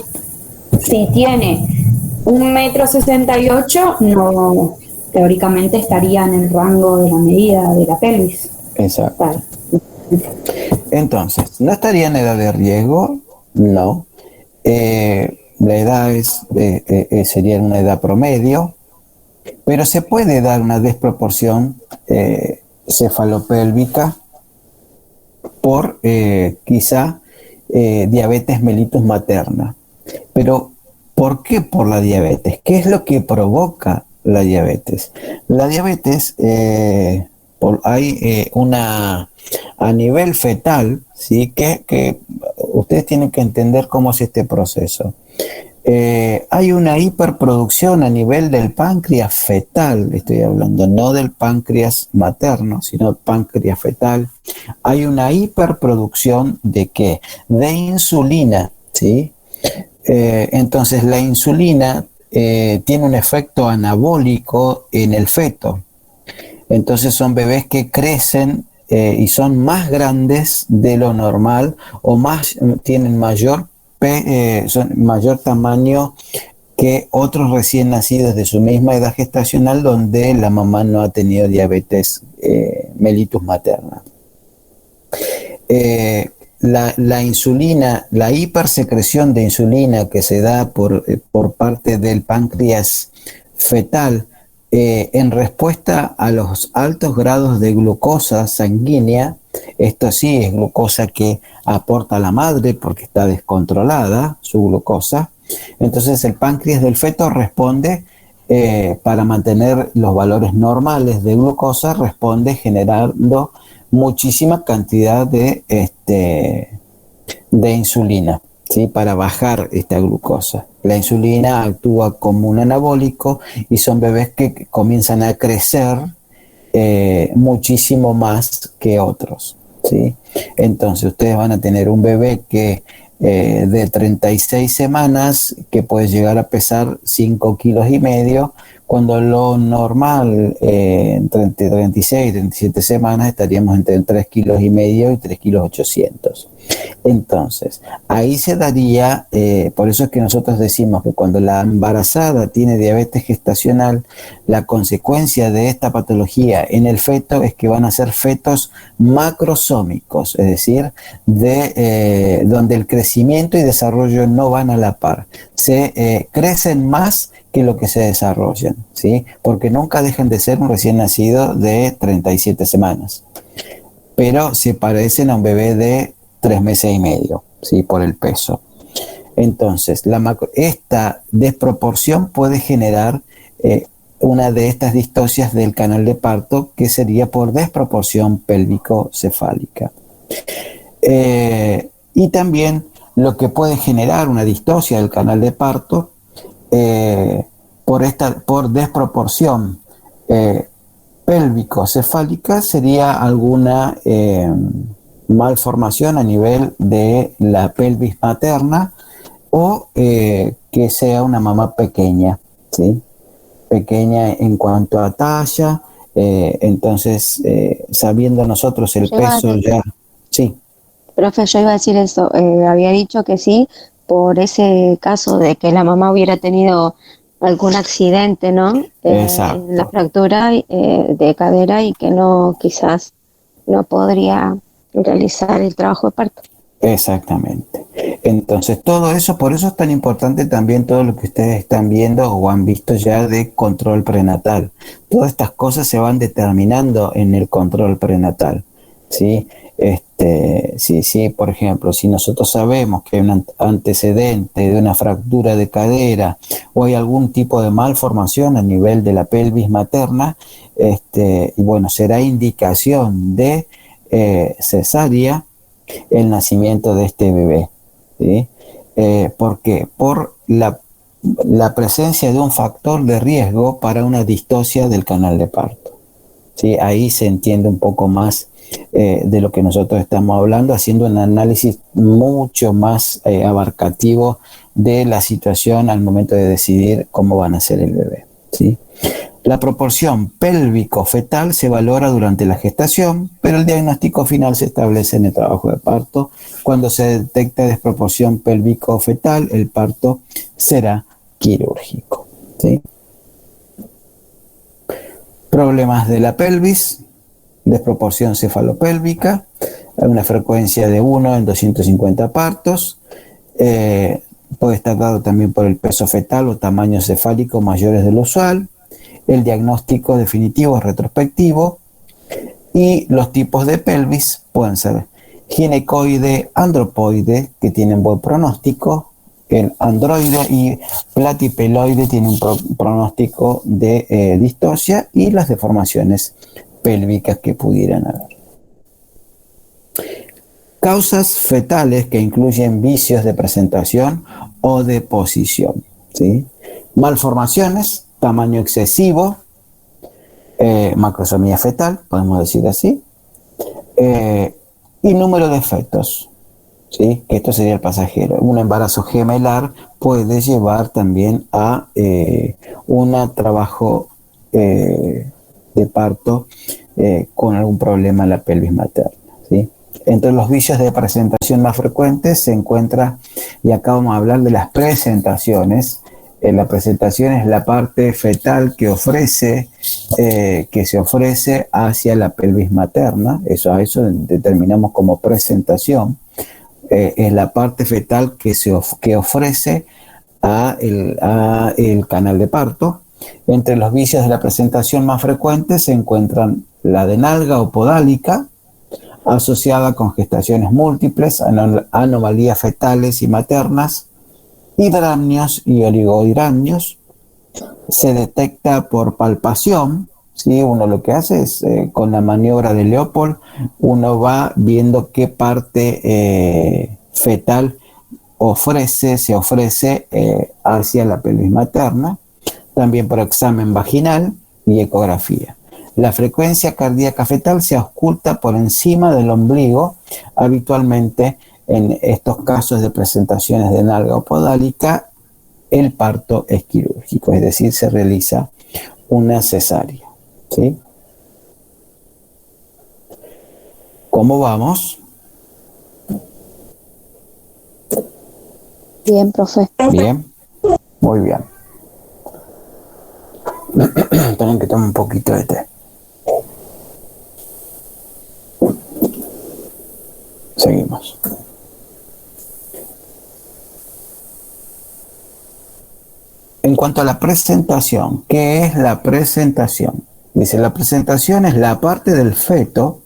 Si tiene 1,68 m, no, teóricamente estaría en el rango de la medida de la pelvis. Exacto. Vale. Entonces, ¿no estaría en edad de riesgo? No. La edad sería una edad promedio, pero se puede dar una desproporción cefalopélvica por quizá diabetes mellitus materna. Pero, ¿por qué por la diabetes? ¿Qué es lo que provoca la diabetes? La diabetes, hay a nivel fetal, ¿sí? que ustedes tienen que entender cómo es este proceso. Hay una hiperproducción a nivel del páncreas fetal, estoy hablando, no del páncreas materno, sino páncreas fetal. Hay una hiperproducción ¿de qué? De insulina ¿sí? Entonces la insulina tiene un efecto anabólico en el feto. Entonces son bebés que crecen y son más grandes de lo normal o tienen mayor tamaño que otros recién nacidos de su misma edad gestacional donde la mamá no ha tenido diabetes mellitus materna. La insulina, la hipersecreción de insulina que se da por parte del páncreas fetal en respuesta a los altos grados de glucosa sanguínea, esto sí es glucosa que aporta la madre porque está descontrolada su glucosa, entonces el páncreas del feto responde para mantener los valores normales de glucosa, responde generando muchísima cantidad de insulina, ¿sí? Para bajar esta glucosa. La insulina actúa como un anabólico y son bebés que comienzan a crecer muchísimo más que otros, ¿sí? Entonces ustedes van a tener un bebé que de 36 semanas que puede llegar a pesar 5,5 kilos, cuando lo normal entre 36 y 37 semanas estaríamos entre 3,5 kilos y 3,8 kilos. Entonces, ahí se daría, por eso es que nosotros decimos que cuando la embarazada tiene diabetes gestacional, la consecuencia de esta patología en el feto es que van a ser fetos macrosómicos, es decir, donde el crecimiento y desarrollo no van a la par. Se crecen más que lo que se desarrollan, ¿sí? Porque nunca dejan de ser un recién nacido de 37 semanas, pero se parecen a un bebé de 3 meses y medio, ¿sí? Por el peso. Entonces, esta desproporción puede generar una de estas distocias del canal de parto, que sería por desproporción pélvico-cefálica. Y también lo que puede generar una distocia del canal de parto por desproporción pélvico-cefálica sería alguna malformación a nivel de la pelvis materna o que sea una mamá pequeña, ¿sí? Pequeña en cuanto a talla, entonces sabiendo nosotros el peso ya... Sí. Profe, yo iba a decir eso, había dicho que sí, por ese caso de que la mamá hubiera tenido algún accidente, ¿no? En la fractura de cadera y que no, quizás no podría realizar el trabajo de parto. Exactamente. Entonces, todo eso, por eso es tan importante también todo lo que ustedes están viendo o han visto ya de control prenatal. Todas estas cosas se van determinando en el control prenatal, ¿sí? Sí, por ejemplo, si nosotros sabemos que hay un antecedente de una fractura de cadera o hay algún tipo de malformación a nivel de la pelvis materna, y bueno, será indicación de cesárea el nacimiento de este bebé, ¿sí? ¿Por qué? Por la presencia de un factor de riesgo para una distocia del canal de parto, ¿sí? Ahí se entiende un poco más de lo que nosotros estamos hablando, haciendo un análisis mucho más abarcativo de la situación al momento de decidir cómo va a nacer el bebé, ¿sí? La proporción pélvico-fetal se valora durante la gestación, pero el diagnóstico final se establece en el trabajo de parto. Cuando se detecta desproporción pélvico-fetal, el parto será quirúrgico, ¿sí? Problemas de la pelvis, desproporción cefalopélvica, hay una frecuencia de 1 en 250 partos, puede estar dado también por el peso fetal o tamaño cefálico mayores de lo usual. El diagnóstico definitivo es retrospectivo y los tipos de pelvis pueden ser ginecoide, andropoide, que tienen buen pronóstico, el androide y platipeloide tienen un pronóstico de distocia, y las deformaciones pélvicas que pudieran haber. Causas fetales que incluyen vicios de presentación o de posición, ¿sí? Malformaciones, tamaño excesivo, macrosomía fetal, podemos decir así, y número de fetos, ¿sí? Que esto sería el pasajero. Un embarazo gemelar puede llevar también a un trabajo de parto con algún problema en la pelvis materna, ¿sí? Entre los vicios de presentación más frecuentes se encuentra, y acá vamos a hablar de las presentaciones. La presentación es la parte fetal que se ofrece hacia la pelvis materna. A eso determinamos como presentación. Es la parte fetal que ofrece a el canal de parto. Entre los vicios de la presentación más frecuentes se encuentran la de nalga o podálica, asociada con gestaciones múltiples, anomalías fetales y maternas, hidramnios y oligohidramnios. Se detecta por palpación, ¿sí? Uno lo que hace es, con la maniobra de Leopold, uno va viendo qué parte fetal se ofrece hacia la pelvis materna. También por examen vaginal y ecografía. La frecuencia cardíaca fetal se oculta por encima del ombligo. Habitualmente, en estos casos de presentaciones de nalga o podálica, el parto es quirúrgico, es decir, se realiza una cesárea, ¿sí? ¿Cómo vamos? Bien, profe. Bien, muy bien. Tengo que tomar un poquito de té. Seguimos. En cuanto a la presentación, ¿qué es la presentación? Dice, la presentación es la parte del feto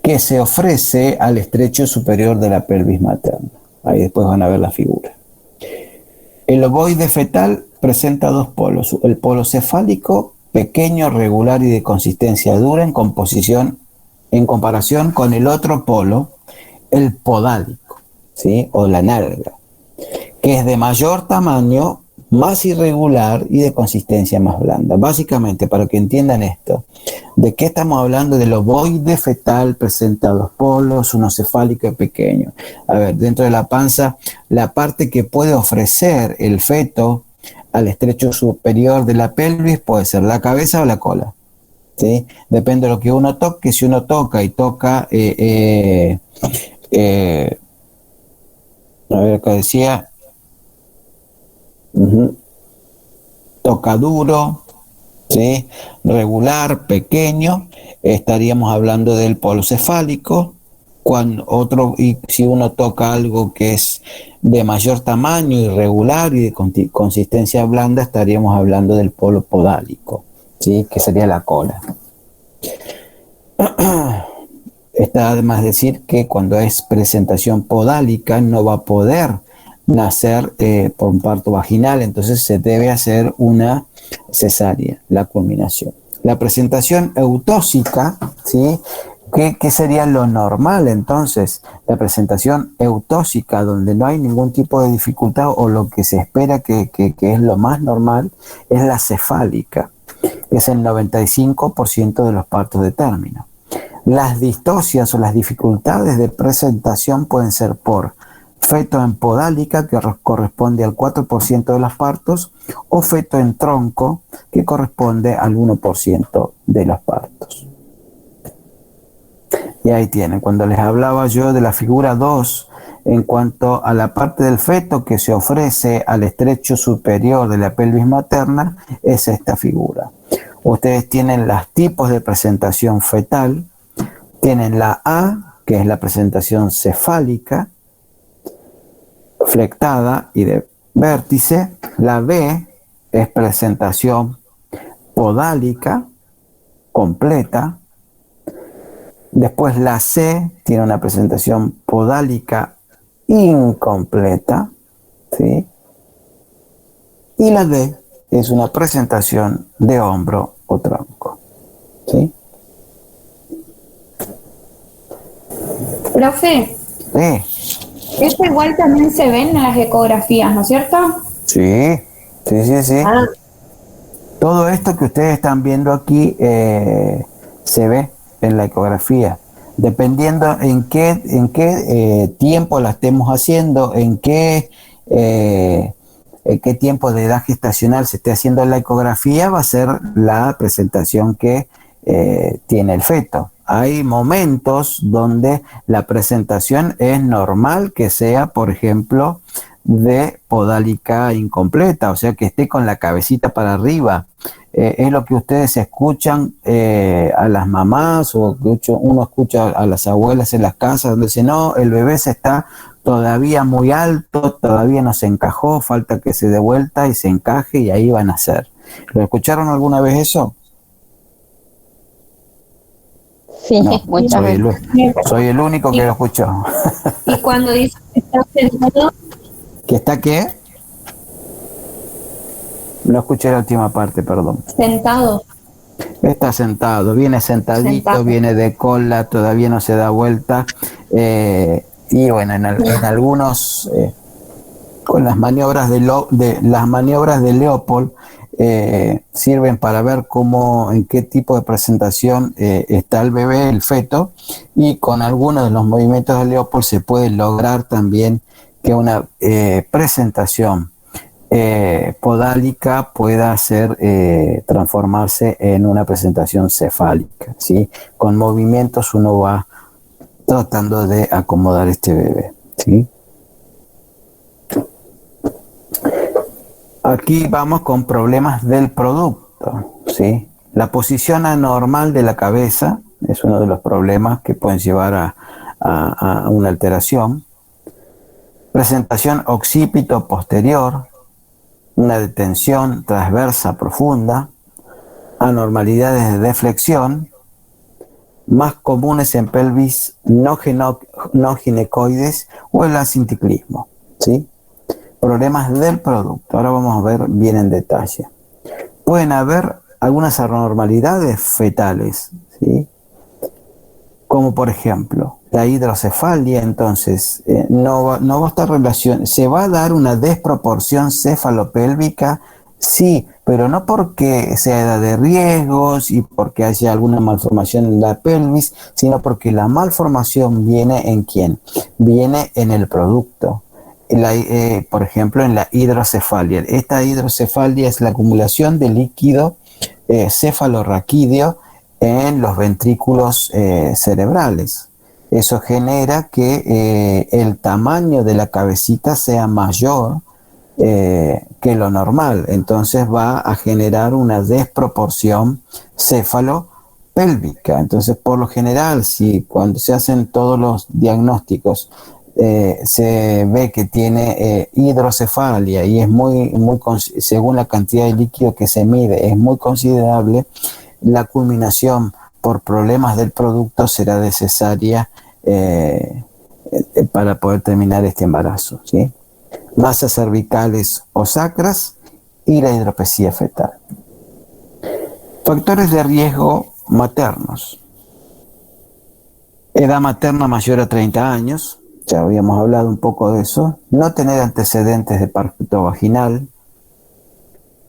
que se ofrece al estrecho superior de la pelvis materna. Ahí después van a ver la figura. El ovoide fetal presenta dos polos. El polo cefálico, pequeño, regular y de consistencia dura en comparación con el otro polo, el podálico, ¿sí? O la nalga, que es de mayor tamaño, más irregular y de consistencia más blanda. Básicamente, para que entiendan esto, ¿de qué estamos hablando? Del ovoide fetal presenta dos polos, uno cefálico y pequeño. A ver, dentro de la panza, la parte que puede ofrecer el feto al estrecho superior de la pelvis puede ser la cabeza o la cola, ¿sí? Depende de lo que uno toque. Si uno toca a ver, acá decía, toca duro, ¿sí? Regular, pequeño, estaríamos hablando del polo cefálico. Y si uno toca algo que es de mayor tamaño, irregular y de consistencia blanda, estaríamos hablando del polo podálico, ¿sí? Que sería la cola. Está además decir que cuando es presentación podálica no va a poder nacer por un parto vaginal, entonces se debe hacer una cesárea, la culminación. La presentación eutóxica, ¿sí? ¿Qué sería lo normal entonces? La presentación eutóxica, donde no hay ningún tipo de dificultad, o lo que se espera que es lo más normal, es la cefálica, que es el 95% de los partos de término. Las distocias o las dificultades de presentación pueden ser por feto en podálica, que corresponde al 4% de los partos, o feto en tronco, que corresponde al 1% de los partos. Y ahí tienen, cuando les hablaba yo de la figura 2, en cuanto a la parte del feto que se ofrece al estrecho superior de la pelvis materna, es esta figura. Ustedes tienen los tipos de presentación fetal. Tienen la A, que es la presentación cefálica, flectada y de vértice. La B es presentación podálica, completa. Después la C tiene una presentación podálica incompleta, ¿sí? Y la D es una presentación de hombro o tronco, ¿sí? Profe, esto igual también se ven en las ecografías, ¿no es cierto? Sí. Ah. Todo esto que ustedes están viendo aquí se ve en la ecografía. dependiendo en qué tiempo la estemos haciendo, en qué tiempo de edad gestacional se esté haciendo la ecografía, va a ser la presentación que tiene el feto. Hay momentos donde la presentación es normal que sea, por ejemplo, de podálica incompleta, o sea, que esté con la cabecita para arriba. Es lo que ustedes escuchan a las mamás, o uno escucha a las abuelas en las casas donde dicen, no, el bebé se está todavía muy alto, todavía no se encajó, falta que se dé vuelta y se encaje y ahí van a nacer. ¿Lo escucharon alguna vez eso? Sí, No, muchas veces. soy el único que lo escuchó. Y cuando dice que está sentado, ¿Que está qué? No escuché la última parte, perdón. sentado. Está sentado, viene sentadito, viene de cola, todavía no se da vuelta. Y bueno, en algunos, con las maniobras las maniobras de Leopold sirven para ver en qué tipo de presentación está el bebé, el feto, y con algunos de los movimientos de Leopold se puede lograr también que una presentación podálica pueda transformarse en una presentación cefálica, ¿sí? Con movimientos uno va tratando de acomodar este bebé, ¿sí? Aquí vamos con problemas del producto, ¿sí? La posición anormal de la cabeza es uno de los problemas que pueden llevar a una alteración. Presentación occipito posterior, una detención transversa profunda, anormalidades de deflexión, más comunes en pelvis no ginecoides o el asinticlismo, ¿sí? Problemas del producto. Ahora vamos a ver bien en detalle. Pueden haber algunas anormalidades fetales, ¿sí? Como por ejemplo la hidrocefalia. Entonces no va a estar relación, se va a dar una desproporción cefalopélvica, sí, pero no porque sea edad de riesgos y porque haya alguna malformación en la pelvis, sino porque la malformación viene ¿en quién? Viene en el producto. Por ejemplo, en la hidrocefalia. Esta hidrocefalia es la acumulación de líquido cefalorraquídeo en los ventrículos cerebrales. Eso genera que el tamaño de la cabecita sea mayor que lo normal. Entonces va a generar una desproporción cefalopélvica. Entonces, por lo general, si cuando se hacen todos los diagnósticos se ve que tiene hidrocefalia y es según la cantidad de líquido que se mide, es muy considerable, la culminación por problemas del producto será de cesárea para poder terminar este embarazo, ¿sí? Masas cervicales o sacras y la hidropesía fetal. Factores de riesgo maternos. Edad materna mayor a 30 años, ya habíamos hablado un poco de eso. No tener antecedentes de parto vaginal.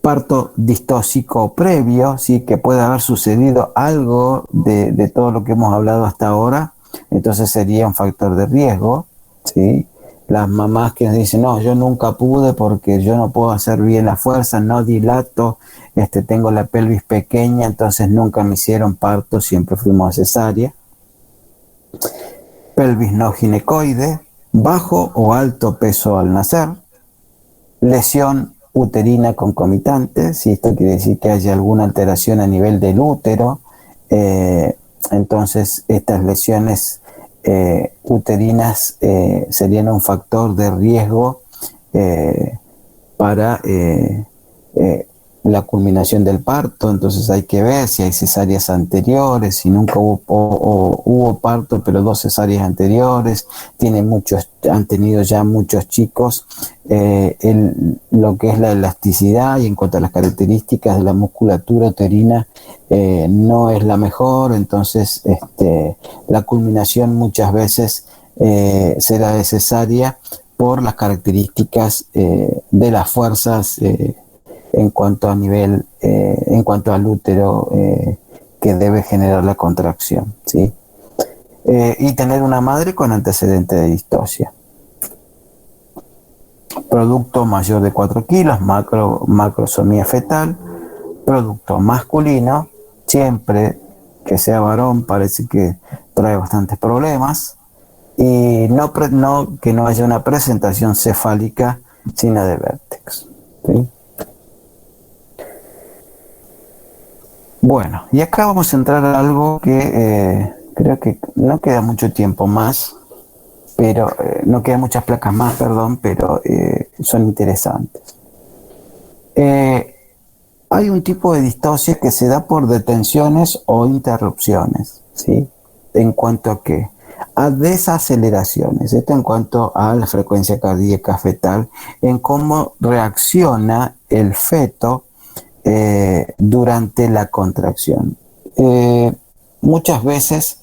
Parto distóxico previo, sí, que puede haber sucedido algo de todo lo que hemos hablado hasta ahora, entonces sería un factor de riesgo, ¿sí? Las mamás que nos dicen, no, yo nunca pude porque yo no puedo hacer bien la fuerza, no dilato, tengo la pelvis pequeña, entonces nunca me hicieron parto, siempre fuimos a cesárea. Pelvis no ginecoide, bajo o alto peso al nacer, lesión uterina concomitante, si esto quiere decir que haya alguna alteración a nivel del útero, entonces estas lesiones uterinas serían un factor de riesgo para la culminación del parto. Entonces hay que ver si hay cesáreas anteriores, si nunca hubo parto, pero 2 cesáreas anteriores, han tenido ya muchos chicos. Lo que es la elasticidad y en cuanto a las características de la musculatura uterina no es la mejor, entonces la culminación muchas veces será de cesárea por las características de las fuerzas en cuanto al útero que debe generar la contracción, ¿sí? y tener una madre con antecedente de distosia. Producto mayor de 4 kilos, macrosomía fetal. Producto masculino, siempre que sea varón, parece que trae bastantes problemas. Y que no haya una presentación cefálica sino de vértex. ¿Sí? Bueno, y acá vamos a entrar a algo que creo que no queda mucho tiempo más, pero no quedan muchas placas más, perdón, pero son interesantes. Hay un tipo de distosia que se da por detenciones o interrupciones, ¿sí? ¿En cuanto a qué? A desaceleraciones. Esto en cuanto a la frecuencia cardíaca fetal, en cómo reacciona el feto durante la contracción. Muchas veces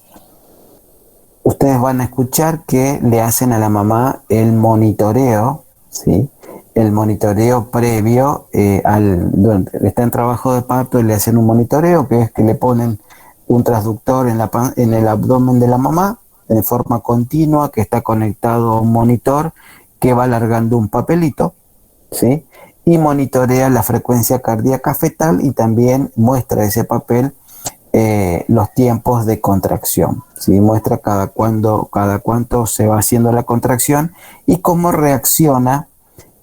ustedes van a escuchar que le hacen a la mamá el monitoreo, ¿sí? El monitoreo previo durante está en trabajo de parto y le hacen un monitoreo, que es que le ponen un transductor en el abdomen de la mamá de forma continua, que está conectado a un monitor que va alargando un papelito, ¿sí? Y monitorea la frecuencia cardíaca fetal y también muestra ese papel los tiempos de contracción, ¿sí? Muestra cada cuánto se va haciendo la contracción y cómo reacciona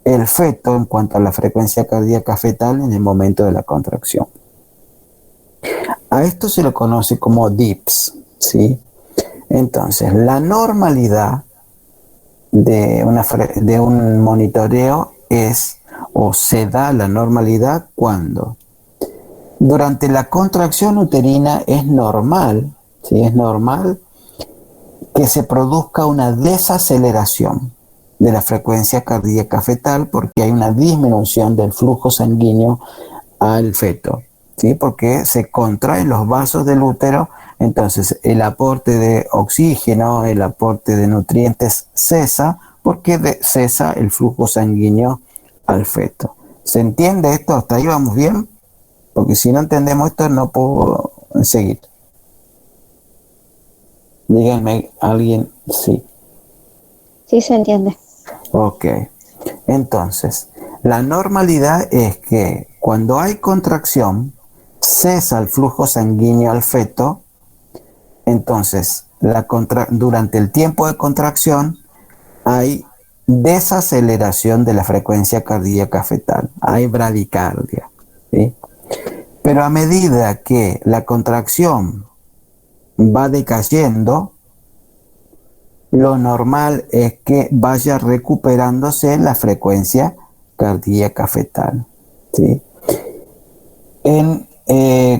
el feto en cuanto a la frecuencia cardíaca fetal en el momento de la contracción. A esto se lo conoce como DIPS, ¿sí? Entonces, la normalidad de un monitoreo se da la normalidad cuando durante la contracción uterina es normal, ¿sí? Es normal que se produzca una desaceleración de la frecuencia cardíaca fetal porque hay una disminución del flujo sanguíneo al feto, ¿sí? Porque se contraen los vasos del útero, entonces el aporte de oxígeno, el aporte de nutrientes cesa porque cesa el flujo sanguíneo al feto. ¿Se entiende esto? ¿Hasta ahí vamos bien? Porque si no entendemos esto no puedo seguir. Díganme alguien sí. Sí, se entiende. Ok. Entonces, la normalidad es que cuando hay contracción, cesa el flujo sanguíneo al feto. Entonces, durante el tiempo de contracción hay desaceleración de la frecuencia cardíaca fetal. Hay bradicardia, ¿sí? Pero a medida que la contracción va decayendo, lo normal es que vaya recuperándose la frecuencia cardíaca fetal, ¿sí?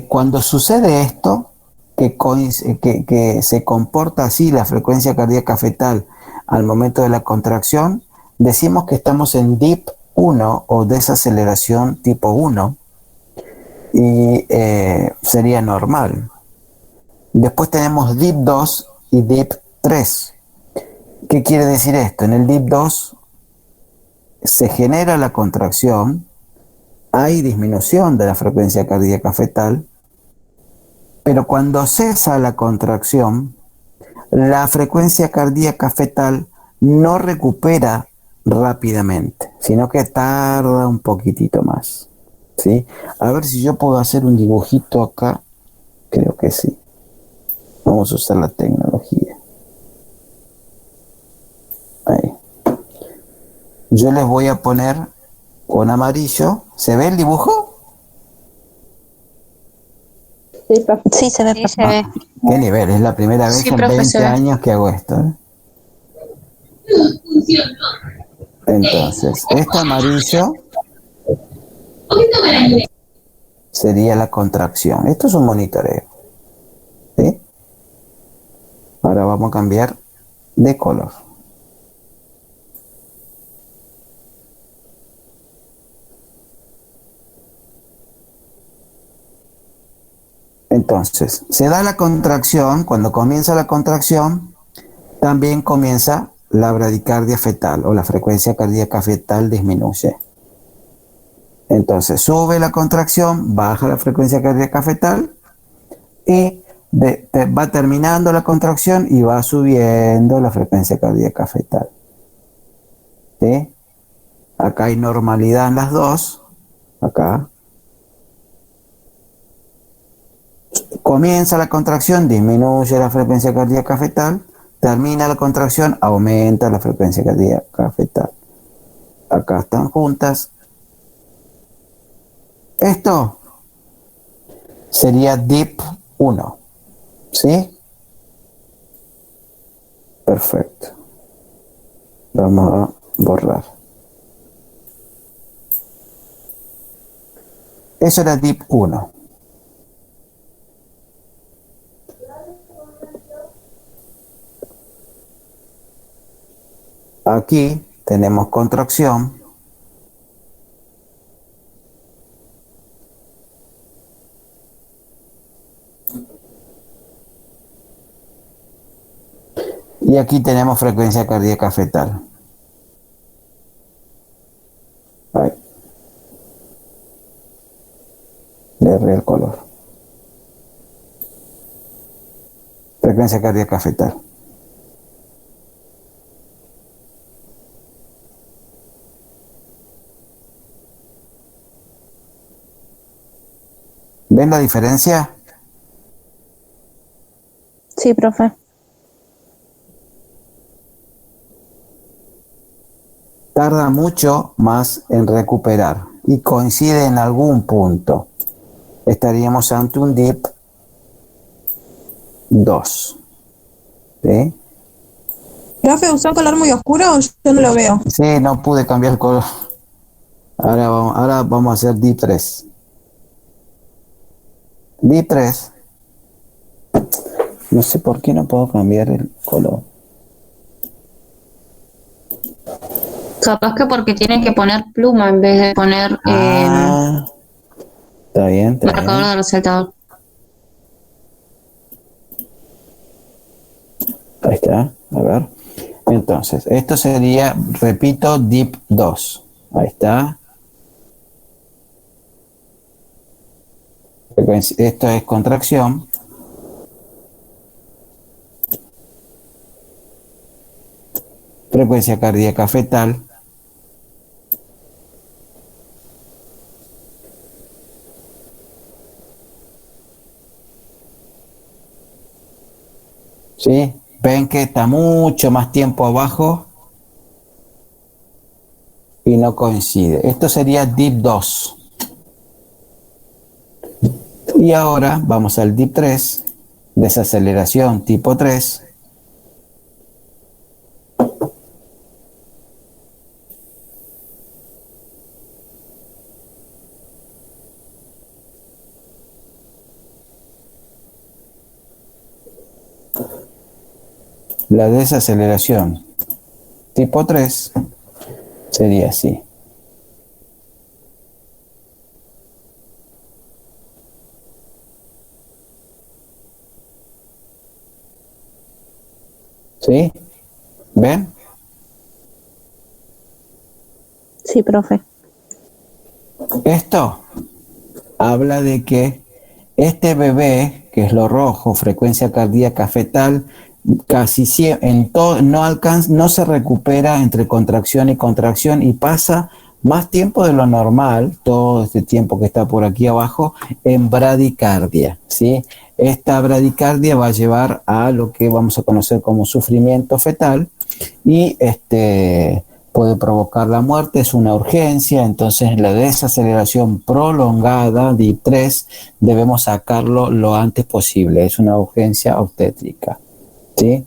Cuando sucede esto, que se comporta así la frecuencia cardíaca fetal al momento de la contracción, decimos que estamos en DIP 1 o desaceleración tipo 1 y sería normal. Después tenemos DIP 2 y DIP 3. ¿Qué quiere decir esto? En el DIP 2 se genera la contracción, hay disminución de la frecuencia cardíaca fetal, pero cuando cesa la contracción, la frecuencia cardíaca fetal no recupera rápidamente, sino que tarda un poquitito más, ¿sí? A ver si yo puedo hacer un dibujito acá. Creo que sí. Vamos a usar la tecnología. Ahí. Yo les voy a poner con amarillo. ¿Se ve el dibujo? Sí, se ve. Sí, se ve. ¿Qué nivel? Es la primera vez en 20 años que hago esto, ¿eh? Entonces, este amarillo sería la contracción. Esto es un monitoreo, ¿sí? Ahora vamos a cambiar de color. Entonces, se da la contracción. Cuando comienza la contracción, también comienza la bradicardia fetal o la frecuencia cardíaca fetal disminuye. Entonces, sube la contracción, baja la frecuencia cardíaca fetal y va terminando la contracción y va subiendo la frecuencia cardíaca fetal. ¿Sí? Acá hay normalidad en las dos. Acá. Comienza la contracción, disminuye la frecuencia cardíaca fetal. Termina la contracción, aumenta la frecuencia cardíaca fetal. Acá están juntas. Esto sería DIP 1. ¿Sí? Perfecto. Vamos a borrar. Eso era DIP 1. Aquí tenemos contracción. Y aquí tenemos frecuencia cardíaca fetal. Ahí. Le erré el color. Frecuencia cardíaca fetal. ¿Ven la diferencia? Sí, profe. Tarda mucho más en recuperar y coincide en algún punto. Estaríamos ante un DIP 2. ¿Sí? Profe, ¿usó un color muy oscuro o yo no lo veo? Sí, no pude cambiar el color. Ahora vamos a hacer DIP 3. DIP 3. No sé por qué no puedo cambiar el color. Capaz que porque tienen que poner pluma en vez de poner Está bien, está marcador bien. de resaltador. Ahí está, a ver. Entonces, esto sería, repito, DIP 2. Ahí está. Esto es contracción. Frecuencia cardíaca fetal. ¿Sí? Ven que está mucho más tiempo abajo y no coincide. Esto sería DIP 2. Y ahora vamos al DIP 3, desaceleración tipo 3. La desaceleración tipo 3 sería así. ¿Sí? ¿Ven? Sí, profe. Esto habla de que este bebé, que es lo rojo, frecuencia cardíaca fetal, casi siempre, no se recupera entre contracción y pasa más tiempo de lo normal, todo este tiempo que está por aquí abajo, en bradicardia, ¿sí? Esta bradicardia va a llevar a lo que vamos a conocer como sufrimiento fetal y puede provocar la muerte, es una urgencia. Entonces la desaceleración prolongada, DIP 3, debemos sacarlo lo antes posible, es una urgencia obstétrica, ¿sí?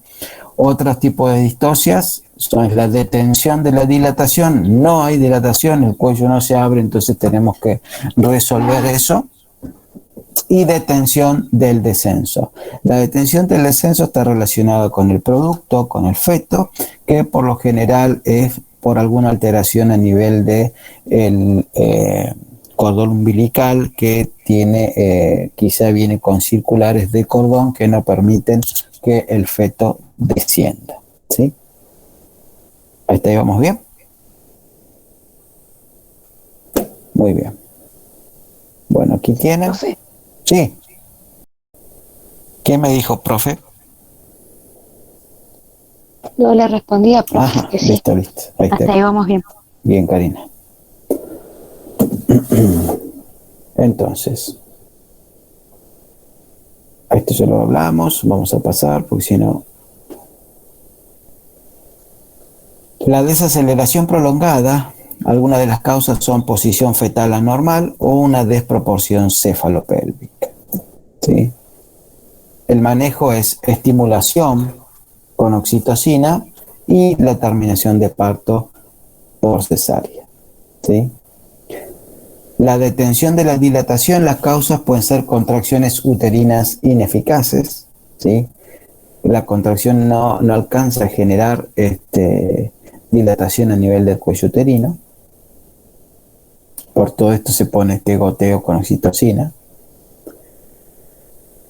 Otros tipos de distocias son la detención de la dilatación. No hay dilatación, el cuello no se abre, entonces tenemos que resolver eso. Y detención del descenso. La detención del descenso está relacionada con el producto, con el feto, que por lo general es por alguna alteración a nivel de el cordón umbilical, que tiene, quizá viene con circulares de cordón que no permiten que el feto descienda, ¿sí? Ahí está, ¿vamos bien? Muy bien. Bueno, aquí tienen. Profe, Sí. ¿Qué me dijo, profe? No le respondía, profe, Ajá, que sí. listo. Ahí Hasta está. ahí vamos bien. Bien, Karina. Entonces, a esto ya lo hablamos, vamos a pasar, porque si no... La desaceleración prolongada, algunas de las causas son posición fetal anormal o una desproporción cefalopélvica. ¿Sí? El manejo es estimulación con oxitocina y la terminación de parto por cesárea. ¿Sí? La detención de la dilatación, las causas pueden ser contracciones uterinas ineficaces, ¿sí? La contracción no alcanza a generar dilatación a nivel del cuello uterino. Por todo esto se pone este goteo con oxitocina.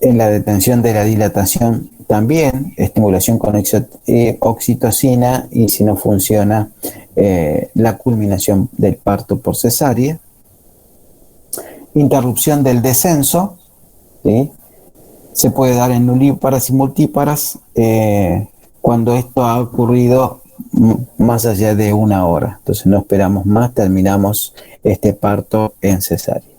En la detención de la dilatación también, estimulación con oxitocina, y si no funciona, la culminación del parto por cesárea. Interrupción del descenso, ¿sí? Se puede dar en nulíparas y multíparas cuando esto ha ocurrido más allá de 1 hora. Entonces no esperamos más, terminamos este parto en cesárea.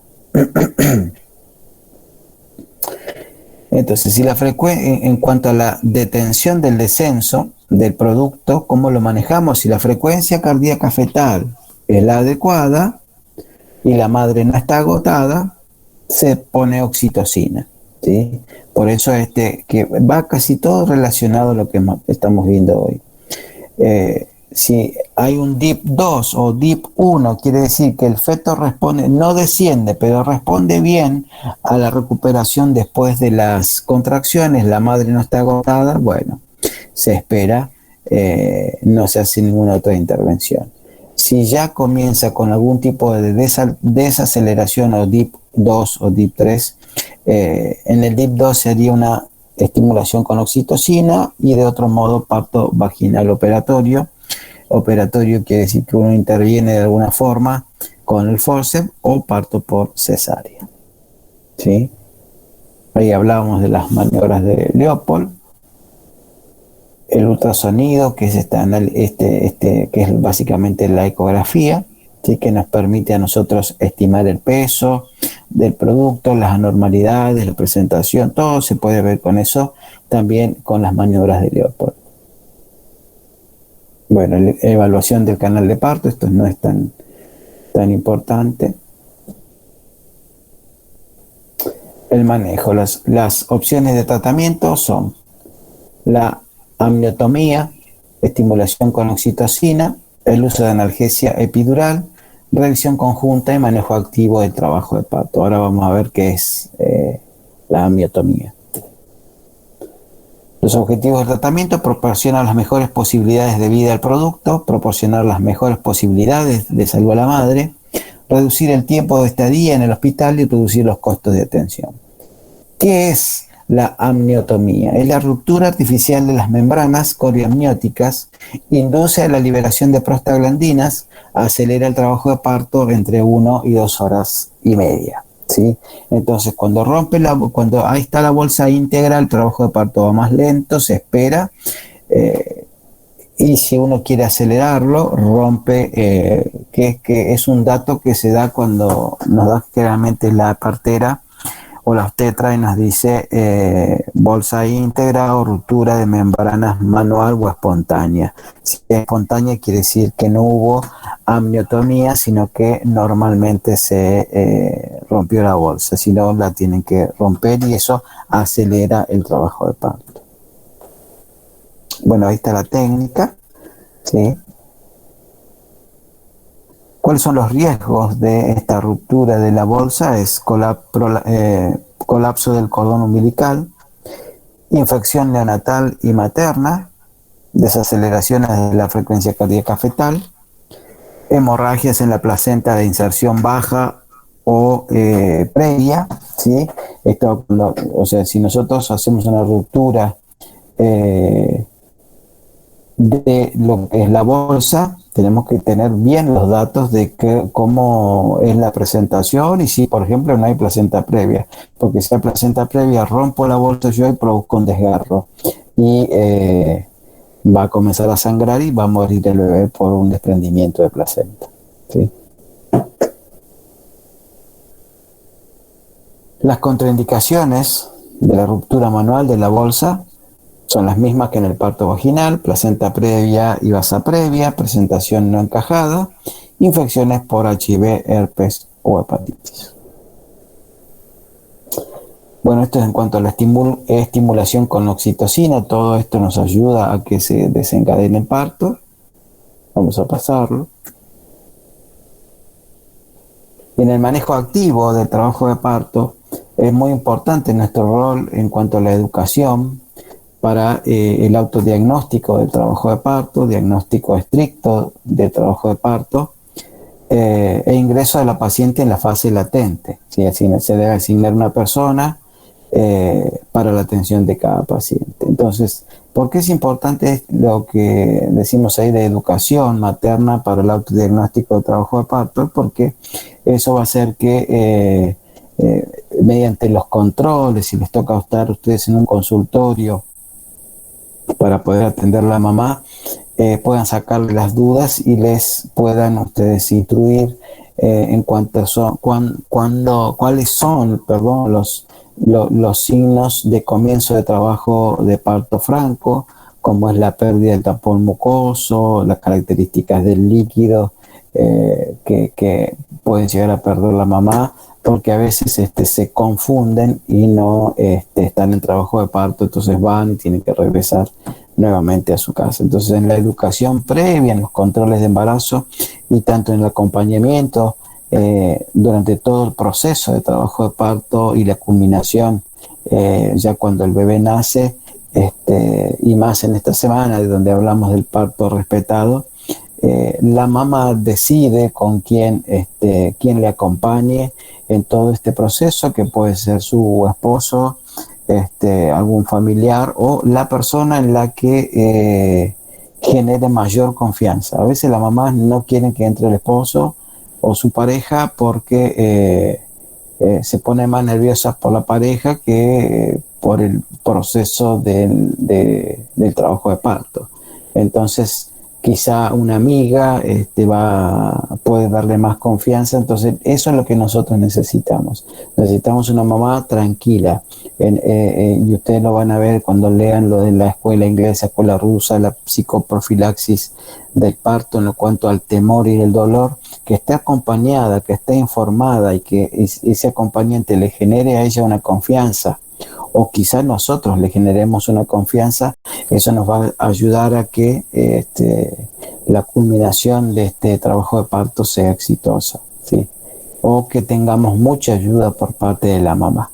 Entonces, si en cuanto a la detención del descenso del producto, ¿cómo lo manejamos? Si la frecuencia cardíaca fetal es la adecuada y la madre no está agotada, se pone oxitocina, ¿sí? Por eso que va casi todo relacionado a lo que estamos viendo hoy. Si hay un DIP 2 o DIP 1, quiere decir que el feto responde, no desciende, pero responde bien a la recuperación después de las contracciones, la madre no está agotada, bueno, se espera, no se hace ninguna otra intervención. Si ya comienza con algún tipo de desaceleración o DIP 2 o DIP 3, en el DIP 2 sería una estimulación con oxitocina y de otro modo parto vaginal operatorio. Operatorio quiere decir que uno interviene de alguna forma con el forceps o parto por cesárea. ¿Sí? Ahí hablábamos de las maniobras de Leopold. El ultrasonido, que es que es básicamente la ecografía, ¿sí? Que nos permite a nosotros estimar el peso del producto, las anormalidades, la presentación, todo se puede ver con eso, también con las maniobras de Leopold. Bueno, la evaluación del canal de parto, esto no es tan importante. El manejo, las opciones de tratamiento son la amniotomía, estimulación con oxitocina, el uso de analgesia epidural, revisión conjunta y manejo activo del trabajo de parto. Ahora vamos a ver qué es la amniotomía. Los objetivos del tratamiento: proporcionar las mejores posibilidades de vida al producto, proporcionar las mejores posibilidades de salud a la madre, reducir el tiempo de estadía en el hospital y reducir los costos de atención. ¿Qué es la amniotomía? Es la ruptura artificial de las membranas corioamnióticas, induce la liberación de prostaglandinas, acelera el trabajo de parto entre 1 y 2 horas y media. ¿Sí? Entonces, cuando ahí está la bolsa íntegra, el trabajo de parto va más lento, se espera, y si uno quiere acelerarlo, rompe, que es un dato que se da cuando nos da generalmente la partera o la obstetra y nos dice bolsa íntegra o ruptura de membranas manual o espontánea. Si es espontánea quiere decir que no hubo amniotomía, sino que normalmente se rompió la bolsa, si no la tienen que romper y eso acelera el trabajo de parto. Bueno, ahí está la técnica, ¿sí? ¿Cuáles son los riesgos de esta ruptura de la bolsa? Es colapso del cordón umbilical, infección neonatal y materna, desaceleraciones de la frecuencia cardíaca fetal, hemorragias en la placenta de inserción baja o previa, ¿sí? Esto, si nosotros hacemos una ruptura de lo que es la bolsa, tenemos que tener bien los datos de cómo es la presentación y si, por ejemplo, no hay placenta previa, porque si hay placenta previa, rompo la bolsa yo y produzco un desgarro y va a comenzar a sangrar y va a morir el bebé por un desprendimiento de placenta, ¿sí? Las contraindicaciones de la ruptura manual de la bolsa son las mismas que en el parto vaginal: placenta previa y basa previa, presentación no encajada, infecciones por HIV, herpes o hepatitis. Bueno, esto es en cuanto a la estimulación con oxitocina. Todo esto nos ayuda a que se desencadene el parto. Vamos a pasarlo. Y en el manejo activo del trabajo de parto es muy importante nuestro rol en cuanto a la educación para el autodiagnóstico del trabajo de parto, diagnóstico estricto del trabajo de parto e ingreso de la paciente en la fase latente. ¿Sí? Así se debe asignar una persona para la atención de cada paciente. Entonces, ¿por qué es importante lo que decimos ahí de educación materna para el autodiagnóstico del trabajo de parto? Porque eso va a hacer que mediante los controles, si les toca estar ustedes en un consultorio para poder atender a la mamá, puedan sacarle las dudas y les puedan ustedes instruir en cuanto son, cuáles son, los signos de comienzo de trabajo de parto franco, como es la pérdida del tapón mucoso, las características del líquido que pueden llegar a perder la mamá, porque a veces se confunden y no están en trabajo de parto, entonces van y tienen que regresar nuevamente a su casa. Entonces, en la educación previa, en los controles de embarazo y tanto en el acompañamiento durante todo el proceso de trabajo de parto y la culminación ya cuando el bebé nace, y más en esta semana de donde hablamos del parto respetado, la mamá decide con quién le acompañe en todo este proceso, que puede ser su esposo, algún familiar o la persona en la que genere mayor confianza. A veces las mamás no quieren que entre el esposo o su pareja porque se ponen más nerviosas por la pareja que por el proceso del trabajo de parto. Entonces, quizá una amiga puede darle más confianza. Entonces, eso es lo que nosotros necesitamos. Necesitamos una mamá tranquila. Y ustedes lo van a ver cuando lean lo de la escuela inglesa, escuela rusa, la psicoprofilaxis del parto en cuanto al temor y el dolor, que esté acompañada, que esté informada y que ese acompañante le genere a ella una confianza, o quizás nosotros le generemos una confianza. Eso nos va a ayudar a que la culminación de este trabajo de parto sea exitosa, ¿sí? O que tengamos mucha ayuda por parte de la mamá.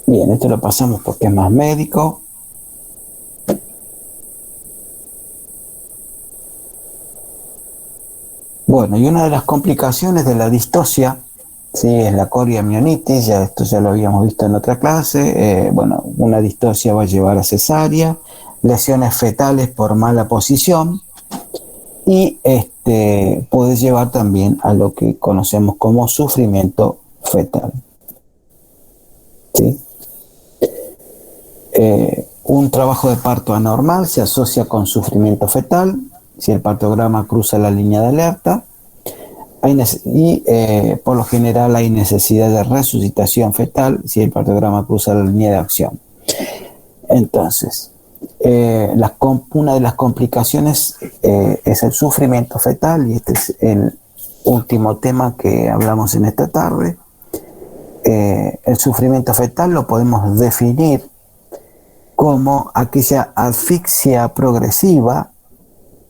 Bien, esto lo pasamos porque es más médico. Bueno, y una de las complicaciones de la distocia, sí, es la coriamionitis. Esto ya lo habíamos visto en otra clase. Una distocia va a llevar a cesárea, lesiones fetales por mala posición y puede llevar también a lo que conocemos como sufrimiento fetal. ¿Sí? Un trabajo de parto anormal se asocia con sufrimiento fetal si el partograma cruza la línea de alerta. Por lo general hay necesidad de resucitación fetal si el partograma cruza la línea de acción. Entonces, una de las complicaciones es el sufrimiento fetal, y este es el último tema que hablamos en esta tarde. El sufrimiento fetal lo podemos definir como aquella asfixia progresiva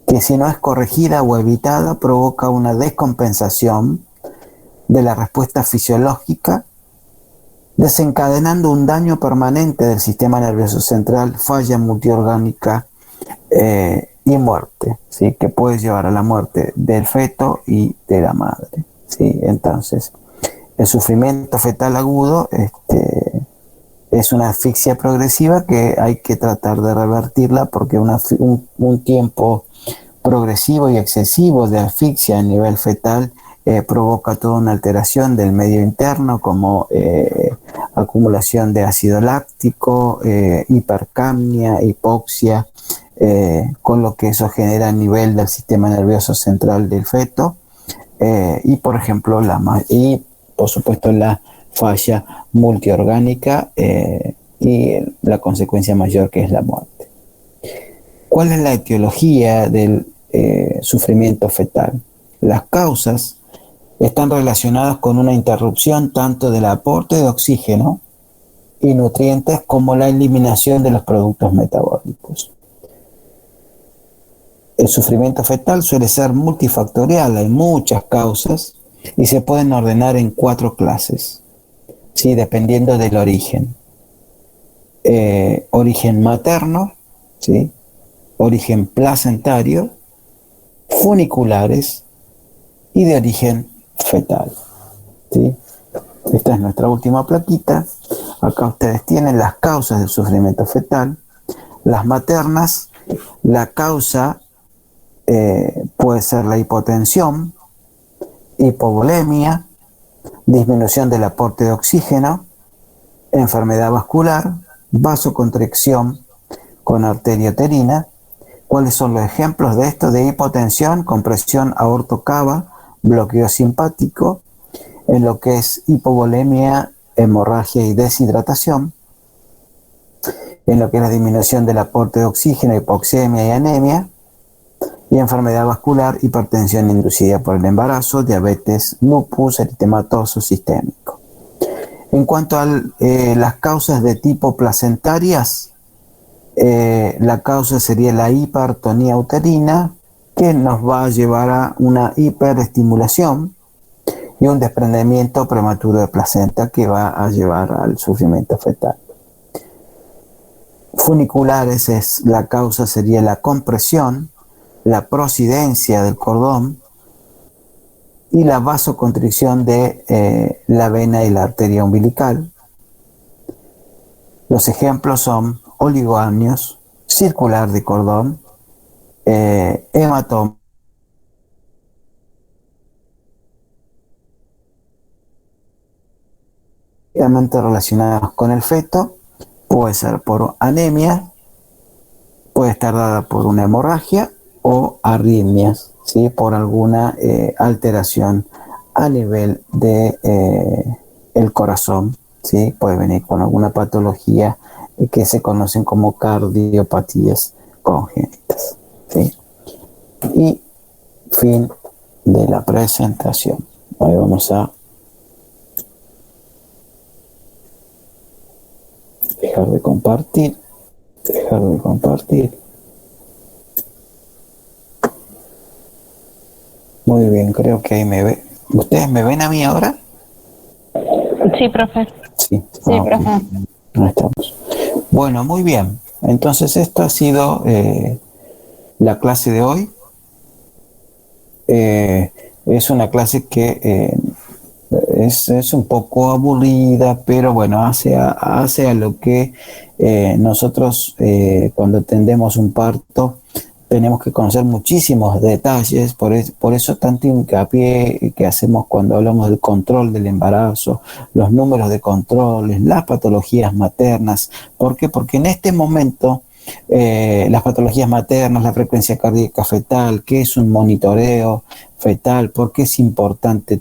que, si no es corregida o evitada, provoca una descompensación de la respuesta fisiológica, desencadenando un daño permanente del sistema nervioso central, falla multiorgánica y muerte, ¿sí? Que puede llevar a la muerte del feto y de la madre, ¿sí? Entonces, el sufrimiento fetal agudo es una asfixia progresiva que hay que tratar de revertirla, porque un tiempo progresivo y excesivo de asfixia a nivel fetal provoca toda una alteración del medio interno, como acumulación de ácido láctico, hipercapnia, hipoxia, con lo que eso genera a nivel del sistema nervioso central del feto, y por ejemplo por supuesto la falla multiorgánica, y la consecuencia mayor, que es la muerte. ¿Cuál es la etiología del sufrimiento fetal? Las causas están relacionadas con una interrupción tanto del aporte de oxígeno y nutrientes como la eliminación de los productos metabólicos. El sufrimiento fetal suele ser multifactorial, hay muchas causas y se pueden ordenar en 4 clases, ¿sí? Dependiendo del origen. Origen materno, ¿sí? Origen placentario, funiculares y de origen fetal, ¿sí? Esta es nuestra última plaquita. Acá ustedes tienen las causas del sufrimiento fetal. Las maternas, la causa puede ser la hipotensión, hipovolemia, disminución del aporte de oxígeno, enfermedad vascular, vasoconstricción con arteria uterina. ¿Cuáles son los ejemplos de esto? De hipotensión, compresión aorto-cava, bloqueo simpático. En lo que es hipovolemia, hemorragia y deshidratación. En lo que es la disminución del aporte de oxígeno, hipoxemia y anemia. Y enfermedad vascular, hipertensión inducida por el embarazo, diabetes, lupus, eritematoso sistémico. En cuanto a las causas de tipo placentarias, la causa sería la hipertonía uterina, que nos va a llevar a una hiperestimulación y un desprendimiento prematuro de placenta, que va a llevar al sufrimiento fetal. Funiculares, la causa sería la compresión, la prosidencia del cordón y la vasoconstricción de la vena y la arteria umbilical. Los ejemplos son oligoamnios, circular de cordón, hematoma, relacionados con el feto. Puede ser por anemia, puede estar dada por una hemorragia o arritmias, ¿sí? Por alguna alteración a nivel de el corazón, ¿sí? Puede venir con alguna patología que se conocen como cardiopatías congénitas, ¿sí? Y fin de la presentación. Ahí vamos a dejar de compartir. Muy bien, creo que ahí me ve. ¿Ustedes me ven a mí ahora? Sí, profe. Sí, Profe. Ahí estamos. Bueno, muy bien. Entonces, esta ha sido la clase de hoy. Es una clase que es un poco aburrida, pero bueno, hace a lo que nosotros cuando atendemos un parto tenemos que conocer muchísimos detalles, por eso tanto hincapié que hacemos cuando hablamos del control del embarazo, los números de controles, las patologías maternas. ¿Por qué? Porque en este momento las patologías maternas, la frecuencia cardíaca fetal, qué es un monitoreo fetal, por qué es importante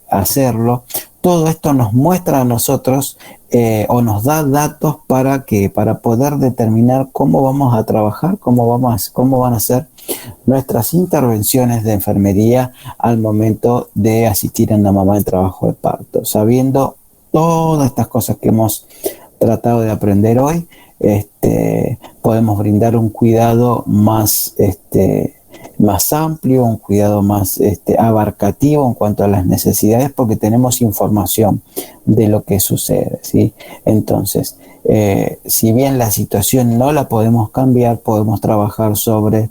hacerlo, todo esto nos muestra a nosotros o nos da datos para poder determinar cómo vamos a trabajar, cómo van a ser nuestras intervenciones de enfermería al momento de asistir a una mamá en trabajo de parto. Sabiendo todas estas cosas que hemos tratado de aprender hoy, podemos brindar un cuidado más amplio, un cuidado más abarcativo en cuanto a las necesidades, porque tenemos información de lo que sucede, ¿sí? Entonces, si bien la situación no la podemos cambiar, podemos trabajar sobre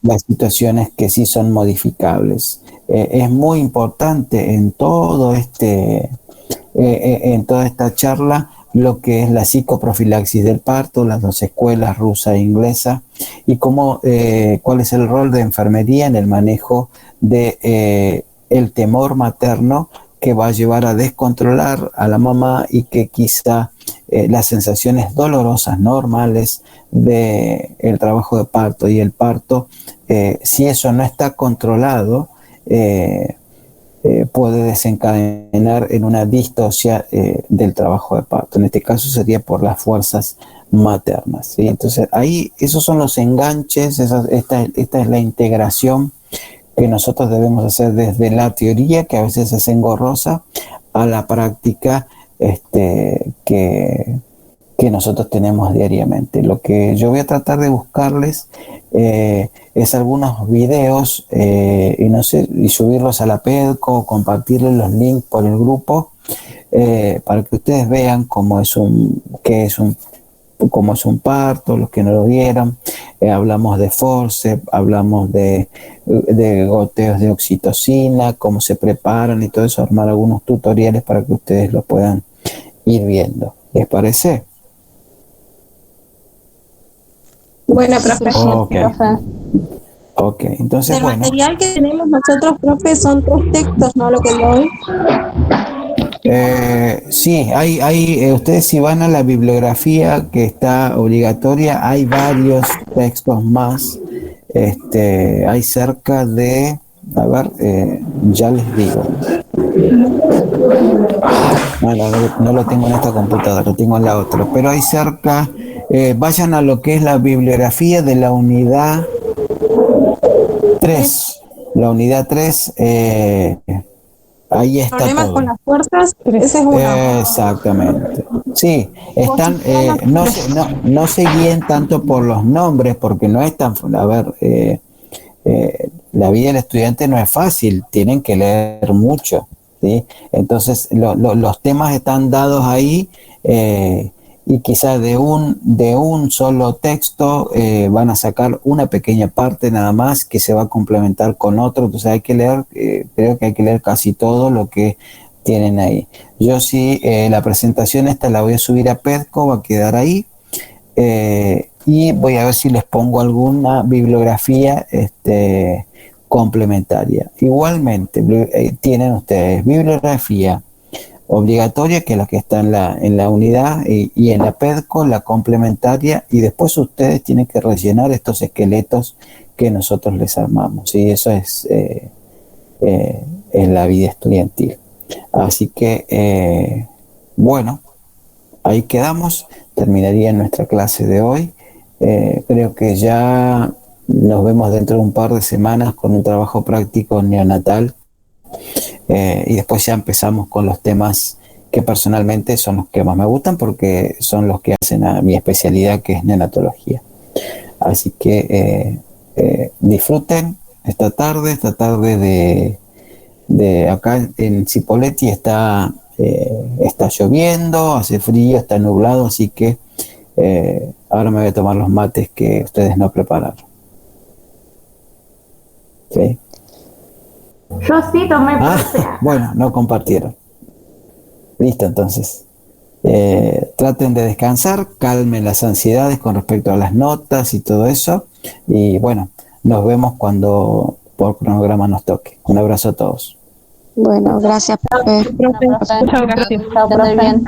las situaciones que sí son modificables. Es muy importante en todo en toda esta charla lo que es la psicoprofilaxis del parto, las dos escuelas, rusa e inglesa, y cuál es el rol de enfermería en el manejo de el temor materno que va a llevar a descontrolar a la mamá y que quizá las sensaciones dolorosas normales del trabajo de parto y el parto, si eso no está controlado, puede desencadenar en una distosia del trabajo de parto. En este caso sería por las fuerzas maternas, ¿sí? Entonces ahí esos son los enganches, esta es la integración que nosotros debemos hacer desde la teoría, que a veces es engorrosa, a la práctica que nosotros tenemos diariamente. Lo que yo voy a tratar de buscarles es algunos videos y subirlos a la PEDCO, compartirles los links por el grupo para que ustedes vean cómo es un parto, los que no lo vieron. Hablamos de forceps, hablamos de goteos de oxitocina, cómo se preparan y todo eso, armar algunos tutoriales para que ustedes lo puedan ir viendo. ¿Les parece? Bueno, profe. Ok, entonces El bueno. material que tenemos nosotros, profe, son 3 textos, ¿no? Lo que doy. Sí, hay ustedes si van a la bibliografía que está obligatoria, hay varios textos más. Hay cerca de, a ver, ya les digo. No lo tengo en esta computadora, lo tengo en la otra, pero hay cerca, vayan a lo que es la bibliografía de la unidad 3. La unidad 3, ahí está Problemas todo. con las fuerzas, ese es uno. Exactamente. Sí, están, no se guíen tanto por los nombres, porque no es tan, a ver, la vida del estudiante no es fácil, tienen que leer mucho, ¿sí? Entonces los temas están dados ahí, y quizás de un solo texto van a sacar una pequeña parte nada más que se va a complementar con otro. Entonces hay que leer, creo que hay que leer casi todo lo que tienen ahí. Yo sí, la presentación esta la voy a subir a PEDCO, va a quedar ahí, y voy a ver si les pongo alguna bibliografía complementaria. Igualmente tienen ustedes bibliografía obligatoria, que es la que está en la unidad, y en la PEDCO la complementaria, y después ustedes tienen que rellenar estos esqueletos que nosotros les armamos, y eso es en la vida estudiantil. Así que bueno, ahí quedamos, terminaría nuestra clase de hoy. Creo que ya nos vemos dentro de un par de semanas con un trabajo práctico neonatal. Y después ya empezamos con los temas que personalmente son los que más me gustan, porque son los que hacen a mi especialidad, que es neonatología. Así que disfruten esta tarde de acá en Cipolletti está lloviendo, hace frío, está nublado, así que ahora me voy a tomar los mates que ustedes no prepararon. ¿Sí? Yo sí tomé bueno, no compartieron. Listo, entonces. Traten de descansar, calmen las ansiedades con respecto a las notas y todo eso. Y bueno, nos vemos cuando por cronograma nos toque. Un abrazo a todos. Bueno, gracias, profe. Muchas gracias. Chao, profe.